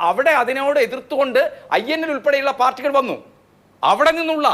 അവിടെ അതിനോട് എതിർത്തുകൊണ്ട് IN ഉൾപ്പെടെയുള്ള പാർട്ടികൾ വന്നു. അവിടെ നിന്നുള്ള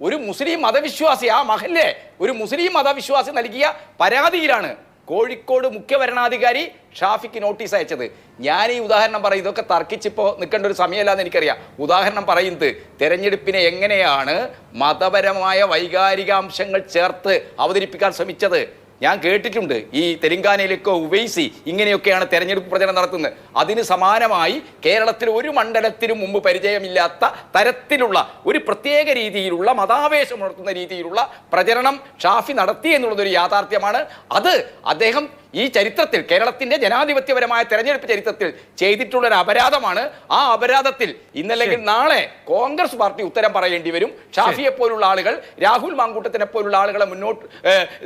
ഒരു മുസ്ലിം മതവിശ്വാസി, ആ മഹല്ലെ ഒരു മുസ്ലിം മതവിശ്വാസി നൽകിയ പരാതിയിലാണ് കോഴിക്കോട് മുഖ്യ വരണാധികാരി ഷാഫിക്ക് നോട്ടീസ് അയച്ചത്. ഞാൻ ഈ ഉദാഹരണം പറയും, ഇതൊക്കെ തർക്കിച്ചിപ്പോൾ നിൽക്കേണ്ട ഒരു സമയമല്ലാന്ന് എനിക്കറിയാം. ഉദാഹരണം പറയുന്നത് തെരഞ്ഞെടുപ്പിനെ എങ്ങനെയാണ് മതപരമായ വൈകാരികാംശങ്ങൾ ചേർത്ത് അവതരിപ്പിക്കാൻ ശ്രമിച്ചത് ഞാൻ കേട്ടിട്ടുണ്ട്. ഈ തെലങ്കാനയിലേക്കോ ഉവൈസി ഇങ്ങനെയൊക്കെയാണ് തെരഞ്ഞെടുപ്പ് പ്രചരണം നടത്തുന്നത്. അതിന് സമാനമായി കേരളത്തിൽ ഒരു മണ്ഡലത്തിനും മുമ്പ് പരിചയമില്ലാത്ത തരത്തിലുള്ള ഒരു പ്രത്യേക രീതിയിലുള്ള മതാവേശം ഉണർത്തുന്ന രീതിയിലുള്ള പ്രചരണം ഷാഫി നടത്തി എന്നുള്ളതൊരു യാഥാർത്ഥ്യമാണ്. അത് അദ്ദേഹം ഈ ചരിത്രത്തിൽ, കേരളത്തിന്റെ ജനാധിപത്യപരമായ തെരഞ്ഞെടുപ്പ് ചരിത്രത്തിൽ ചെയ്തിട്ടുള്ളൊരു അപരാധമാണ്. ആ അപരാധത്തിൽ ഇന്നല്ലെങ്കിൽ നാളെ കോൺഗ്രസ് പാർട്ടി ഉത്തരം പറയേണ്ടി വരും. ഷാഫിയെ പോലുള്ള ആളുകൾ, രാഹുൽ മാങ്കൂട്ടത്തിനെ പോലുള്ള ആളുകളെ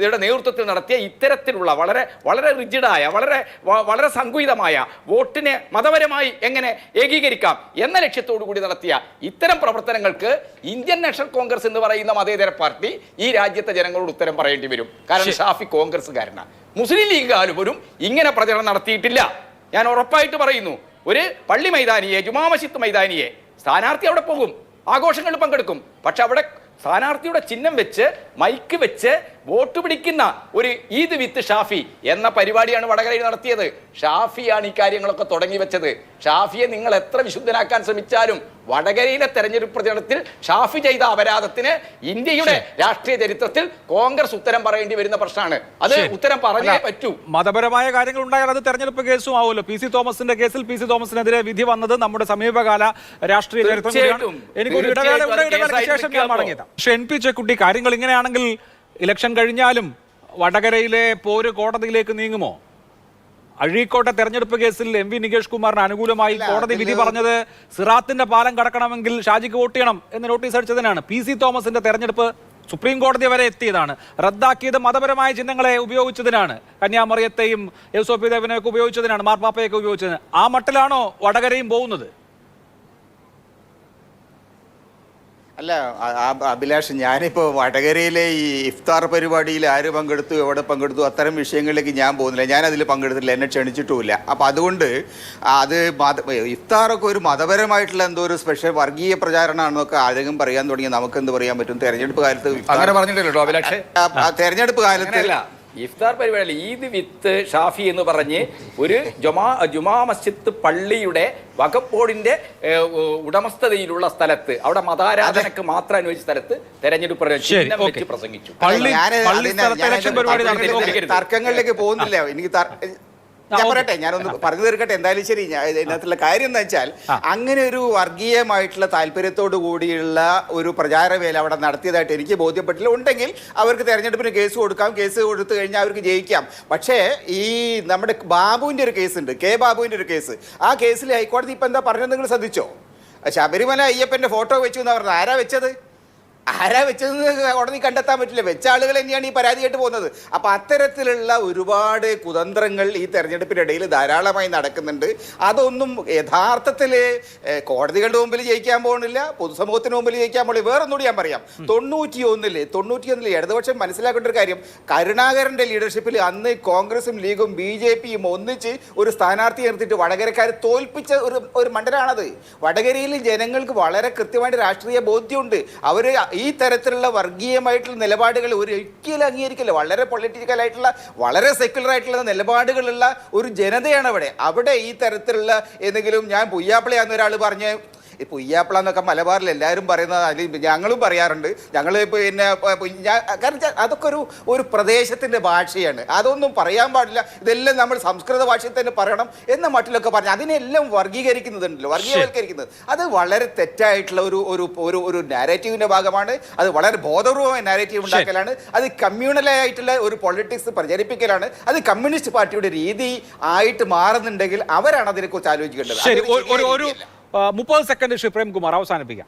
ഇവരുടെ നേതൃത്വത്തിൽ നടത്തിയ ഇത്തരത്തിലുള്ള വളരെ വളരെ റിജിഡായ, വളരെ സങ്കുചിതമായ വോട്ടിനെ മതപരമായി എങ്ങനെ ഏകീകരിക്കാം എന്ന ലക്ഷ്യത്തോടു കൂടി നടത്തിയ ഇത്തരം പ്രവർത്തനങ്ങൾക്ക് ഇന്ത്യൻ നാഷണൽ കോൺഗ്രസ് എന്ന് പറയുന്ന മതേതര പാർട്ടി ഈ രാജ്യത്തെ ജനങ്ങളോട് ഉത്തരം പറയേണ്ടി വരും. കാരണം ഷാഫി കോൺഗ്രസ്സുകാരനാണ്. മുസ്ലിം ലീഗ് പോലും ഇങ്ങനെ പ്രചരണം നടത്തിയിട്ടില്ല. ഞാൻ ഉറപ്പായിട്ട് പറയുന്നു. ഒരു പള്ളി മൈതാനിയെ, ജുമാ മസ്ജിദ് മൈതാനിയെ, സ്ഥാനാർത്ഥി അവിടെ പോകും, ആഘോഷങ്ങളിൽ പങ്കെടുക്കും. പക്ഷെ അവിടെ സ്ഥാനാർത്ഥിയുടെ ചിഹ്നം വെച്ച് മൈക്ക് വെച്ച് വോട്ട് പിടിക്കുന്ന ഒരു ഈദ് വിത്ത് ഷാഫി എന്ന പരിപാടിയാണ് വടകരയിൽ നടത്തിയത്. ഷാഫിയാണ് ഈ കാര്യങ്ങളൊക്കെ തുടങ്ങി വെച്ചത്. ഷാഫിയെ നിങ്ങൾ എത്ര വിശുദ്ധനാക്കാൻ ശ്രമിച്ചാലും വടകരയിലെ തെരഞ്ഞെടുപ്പ് പ്രചരണത്തിൽ ഷാഫി ചെയ്ത അപരാധത്തിന് ഇന്ത്യയുടെ രാഷ്ട്രീയ ചരിത്രത്തിൽ കോൺഗ്രസ് ഉത്തരം പറയേണ്ടി വരുന്ന പ്രശ്നമാണ്. അത് ഉത്തരം പറഞ്ഞേ പറ്റൂ. മതപരമായ കാര്യങ്ങൾ ഉണ്ടായാൽ അത് തെരഞ്ഞെടുപ്പ് കേസും ആവുമല്ലോ. PC തോമസിന്റെ കേസിൽ PC തോമസിനെതിരെ വിധി വന്നത് നമ്മുടെ സമീപകാല രാഷ്ട്രീയ ചരിത്രം. എനിക്കൊരു ഇടവേളയ്ക്ക് ശേഷം ഞാൻ മടങ്ങിയത്. പക്ഷെ NP ചെക്കുട്ടി, കാര്യങ്ങൾ ഇങ്ങനെയാണെങ്കിൽ ഇലക്ഷൻ കഴിഞ്ഞാലും വടകരയിലെ പോര് കോടതിയിലേക്ക് നീങ്ങുമോ? അഴീക്കോട്ടെ തെരഞ്ഞെടുപ്പ് കേസിൽ MV നികേഷ് കുമാറിന് അനുകൂലമായി കോടതി വിധി പറഞ്ഞത് സിറാത്തിന്റെ പാലം കടക്കണമെങ്കിൽ ഷാജിക്ക് വോട്ട് ചെയ്യണം എന്ന് നോട്ടീസ് അടിച്ചതിനാണ്. PC തോമസിന്റെ തെരഞ്ഞെടുപ്പ് സുപ്രീം കോടതി വരെ എത്തിയതാണ്. റദ്ദാക്കിയത് മതപരമായ ചിഹ്നങ്ങളെ ഉപയോഗിച്ചതിനാണ്. കന്യാമറിയത്തെയും SOP ദേവനെയൊക്കെ ഉപയോഗിച്ചതിനാണ്, മാർപ്പാപ്പയൊക്കെ ഉപയോഗിച്ചതിന്. ആ മട്ടിലാണോ വടകരയും പോകുന്നത്? അല്ല അഭിലാഷ്, ഞാനിപ്പോൾ വടകരയിലെ ഈ ഇഫ്താർ പരിപാടിയിൽ ആര് പങ്കെടുത്തു, എവിടെ പങ്കെടുത്തു, അത്തരം വിഷയങ്ങളിലേക്ക് ഞാൻ പോകുന്നില്ല. ഞാനതിൽ പങ്കെടുത്തില്ല, എന്നെ ക്ഷണിച്ചിട്ടുമില്ല. അപ്പം അതുകൊണ്ട് അത് ഇഫ്താറൊക്കെ ഒരു മതപരമായിട്ടുള്ള എന്തോ ഒരു സ്പെഷ്യൽ വർഗീയ പ്രചാരണമാണെന്നൊക്കെ ആരെങ്കിലും പറയാൻ തുടങ്ങി. നമുക്ക് എന്ത് പറയാൻ പറ്റും? തെരഞ്ഞെടുപ്പ് കാലത്ത് അങ്ങനെ പറഞ്ഞിട്ടില്ലല്ലോ അഭിലാഷ്. തെരഞ്ഞെടുപ്പ് കാലത്ത് ഇഫ്താർ പരിപാടി ഈദ് വിത്ത് ഷാഫി എന്ന് പറഞ്ഞ് ഒരു ജുമാ മസ്ജിദ് പള്ളിയുടെ വഖഫ് ബോർഡിന്റെ ഉടമസ്ഥതയിലുള്ള സ്ഥലത്ത്, അവിടെ മതാരാധനക്ക് മാത്രം അനുവദിച്ച സ്ഥലത്ത് തെരഞ്ഞെടുപ്പ് ചിഹ്നം വെച്ച് പ്രസംഗിച്ചു. തർക്കങ്ങളിലേക്ക് പോകുന്നില്ല. എനിക്ക് ഞാൻ പറയട്ടെ, ഞാനൊന്ന് പറഞ്ഞു തീർക്കട്ടെ. എന്തായാലും ശരി, ഇതിനകത്തുള്ള കാര്യം എന്താ വെച്ചാൽ, അങ്ങനെ ഒരു വർഗീയമായിട്ടുള്ള താല്പര്യത്തോടു കൂടിയുള്ള ഒരു പ്രചാരവേല അവിടെ നടത്തിയതായിട്ട് എനിക്ക് ബോധ്യപ്പെട്ടില്ല. ഉണ്ടെങ്കിൽ അവർക്ക് തെരഞ്ഞെടുപ്പിന് കേസ് കൊടുക്കാം, കേസ് കൊടുത്തു കഴിഞ്ഞാൽ അവർക്ക് ജയിക്കാം. പക്ഷേ ഈ നമ്മുടെ ബാബുവിൻ്റെ ഒരു കേസുണ്ട്, കെ ബാബുവിൻ്റെ ഒരു കേസ്. ആ കേസിൽ ഹൈക്കോടതി ഇപ്പം എന്താ പറഞ്ഞത് നിങ്ങൾ ശ്രദ്ധിച്ചോ? ശബരിമല അയ്യപ്പൻ്റെ ഫോട്ടോ വെച്ചു എന്ന് പറഞ്ഞത് ആരാ വെച്ചത്? ആരാ വെച്ചതെന്ന് കോടതി കണ്ടെത്താൻ പറ്റില്ല. വെച്ച ആളുകൾ തന്നെയാണ് ഈ പരാതിയായിട്ട് പോകുന്നത്. അപ്പം അത്തരത്തിലുള്ള ഒരുപാട് കുതന്ത്രങ്ങൾ ഈ തെരഞ്ഞെടുപ്പിനിടയിൽ ധാരാളമായി നടക്കുന്നുണ്ട്. അതൊന്നും യഥാർത്ഥത്തിൽ കോടതികളുടെ മുമ്പിൽ ജയിക്കാൻ പോകുന്നില്ല, പൊതുസമൂഹത്തിന് മുമ്പിൽ ജയിക്കാൻ പോകുന്നില്ല. വേറൊന്നുകൂടി ഞാൻ പറയാം, 91 ഇടതുപക്ഷം മനസ്സിലാക്കേണ്ട ഒരു കാര്യം, കരുണാകരൻ്റെ ലീഡർഷിപ്പിൽ അന്ന് കോൺഗ്രസും ലീഗും BJPയും ഒന്നിച്ച് ഒരു സ്ഥാനാർത്ഥി നിർത്തിയിട്ട് വടകരക്കാരെ തോൽപ്പിച്ച ഒരു മണ്ഡലമാണത്. വടകരയിൽ ജനങ്ങൾക്ക് വളരെ കൃത്യമായിട്ട് രാഷ്ട്രീയ ബോധ്യമുണ്ട്. അവർ ഈ തരത്തിലുള്ള വർഗീയമായിട്ടുള്ള നിലപാടുകൾ ഒരിക്കലും അംഗീകരിക്കില്ല. വളരെ പൊളിറ്റിക്കലായിട്ടുള്ള, വളരെ സെക്യുലർ ആയിട്ടുള്ള നിലപാടുകളുള്ള ഒരു ജനതയാണ് അവിടെ ഈ തരത്തിലുള്ള എന്തെങ്കിലും, ഞാൻ പുയ്യാപ്പിളയാന്ന് ഒരാൾ പറഞ്ഞ്, ഈ പുയ്യാപ്പിള എന്നൊക്കെ മലബാറിൽ എല്ലാവരും പറയുന്നത്, അല്ലെങ്കിൽ ഞങ്ങളും പറയാറുണ്ട്, ഞങ്ങൾ പിന്നെ കാരണം അതൊക്കെ ഒരു പ്രദേശത്തിൻ്റെ ഭാഷയാണ്, അതൊന്നും പറയാൻ പാടില്ല, ഇതെല്ലാം നമ്മൾ സംസ്കൃത ഭാഷയിൽ തന്നെ പറയണം എന്ന മട്ടിലൊക്കെ പറഞ്ഞു അതിനെല്ലാം വർഗീകരിക്കുന്നതുണ്ടല്ലോ, വർഗീയവൽക്കരിക്കുന്നത്. അത് വളരെ തെറ്റായിട്ടുള്ള ഒരു നാരേറ്റീവിൻ്റെ ഭാഗമാണ്. അത് വളരെ ബോധപൂർവമായ നാരേറ്റീവ് ഉണ്ടാക്കലാണ്. അത് കമ്മ്യൂണലായിട്ടുള്ള ഒരു പൊളിറ്റിക്സ് പ്രചരിപ്പിക്കലാണ്. അത് കമ്മ്യൂണിസ്റ്റ് പാർട്ടിയുടെ രീതി ആയിട്ട് മാറുന്നുണ്ടെങ്കിൽ അവരാണ് അതിനെക്കുറിച്ച് ആലോചിക്കേണ്ടത്. 30 സെക്കൻഡ് ശ്രീ പ്രേംകുമാർ അവസാനിപ്പിക്കാം.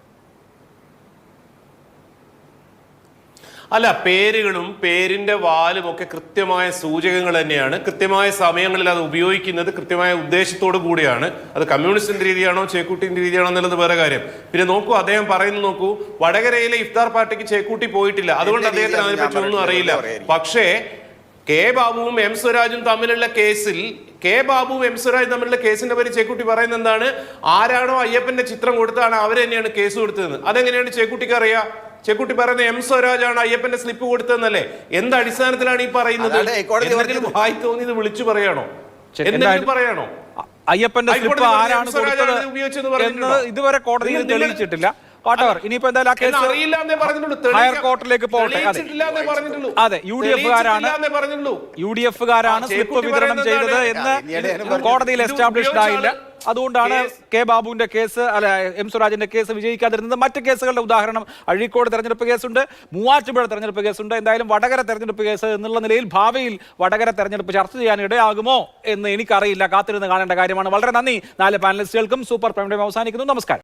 അല്ല, പേരുകളും പേരിന്റെ വാലും ഒക്കെ കൃത്യമായ സൂചകങ്ങൾ തന്നെയാണ്. കൃത്യമായ സമയങ്ങളിൽ അത് ഉപയോഗിക്കുന്നത് കൃത്യമായ ഉദ്ദേശത്തോടു കൂടിയാണ്. അത് കമ്മ്യൂണിസ്റ്റിന്റെ രീതിയാണോ ചേക്കൂട്ടിന്റെ രീതിയാണോ എന്നുള്ളത് വേറെ കാര്യം. പിന്നെ നോക്കൂ, അദ്ദേഹം പറയുന്നത് നോക്കൂ, വടകരയിലെ ഇഫ്താർ പാർട്ടിക്ക് ചേക്കൂട്ടി പോയിട്ടില്ല, അതുകൊണ്ട് അദ്ദേഹത്തിന് അതിനെപ്പറ്റി ഒന്നും അറിയില്ല. പക്ഷേ കെ ബാബുവും എം സ്വരാജും തമ്മിലുള്ള കേസിൽ പേര് ചേക്കുട്ടി പറയുന്നത് എന്താണ്? ആരാണോ അയ്യപ്പന്റെ ചിത്രം കൊടുത്താണ് അവർ തന്നെയാണ് കേസ് കൊടുത്തതെന്ന്. അതെങ്ങനെയാണ് ചേക്കുട്ടിക്ക് അറിയാം? ചേക്കുട്ടി പറയുന്നത് എം സ്വരാജാണ് അയ്യപ്പന്റെ സ്ലിപ്പ് കൊടുത്തതെന്നല്ലേ? എന്ത് അടിസ്ഥാനത്തിലാണ് ഈ പറയുന്നത്? വായി തോന്നിയത് വിളിച്ചു പറയാണോ? എന്തെങ്കിലും പറയാണോ? അയ്യപ്പന്റെ സ്ലിപ്പ് ആരാണ് കൊടുത്തത് ഇതുവരെ കോടതിയിൽ തെളിയിച്ചിട്ടില്ല. ഇനിയിപ്പോ എന്തായാലും ആ കേസ് ഹയർ കോർട്ടിലേക്ക് പോകട്ടെ. അതെ, UDF-കാരാണ് സ്ലിപ്പ് വിതരണം ചെയ്തത് എന്ന് കോടതിയിൽ എസ്റ്റാബ്ലിഷ്ഡ് ആയില്ല. അതുകൊണ്ടാണ് കെ ബാബുവിന്റെ കേസ്, എം സ്വരാജിന്റെ കേസ് വിജയിക്കാതിരുന്നത്. മറ്റ് കേസുകളുടെ ഉദാഹരണം അഴീക്കോട് തെരഞ്ഞെടുപ്പ് കേസുണ്ട്, മൂവാറ്റുപുഴ തെരഞ്ഞെടുപ്പ് കേസുണ്ട്. എന്തായാലും വടകര തെരഞ്ഞെടുപ്പ് കേസ് എന്നുള്ള നിലയിൽ ഭാവിയിൽ വടകര തെരഞ്ഞെടുപ്പ് ചർച്ച ചെയ്യാൻ ഇടയാകുമോ എന്ന് എനിക്കറിയില്ല. കാത്തിരുന്ന് കാണേണ്ട കാര്യമാണ്. വളരെ നന്ദി 4 പാനലിസ്റ്റുകൾക്കും. സൂപ്പർ പ്രൈം ടൈം അവസാനിക്കുന്നു. നമസ്കാരം.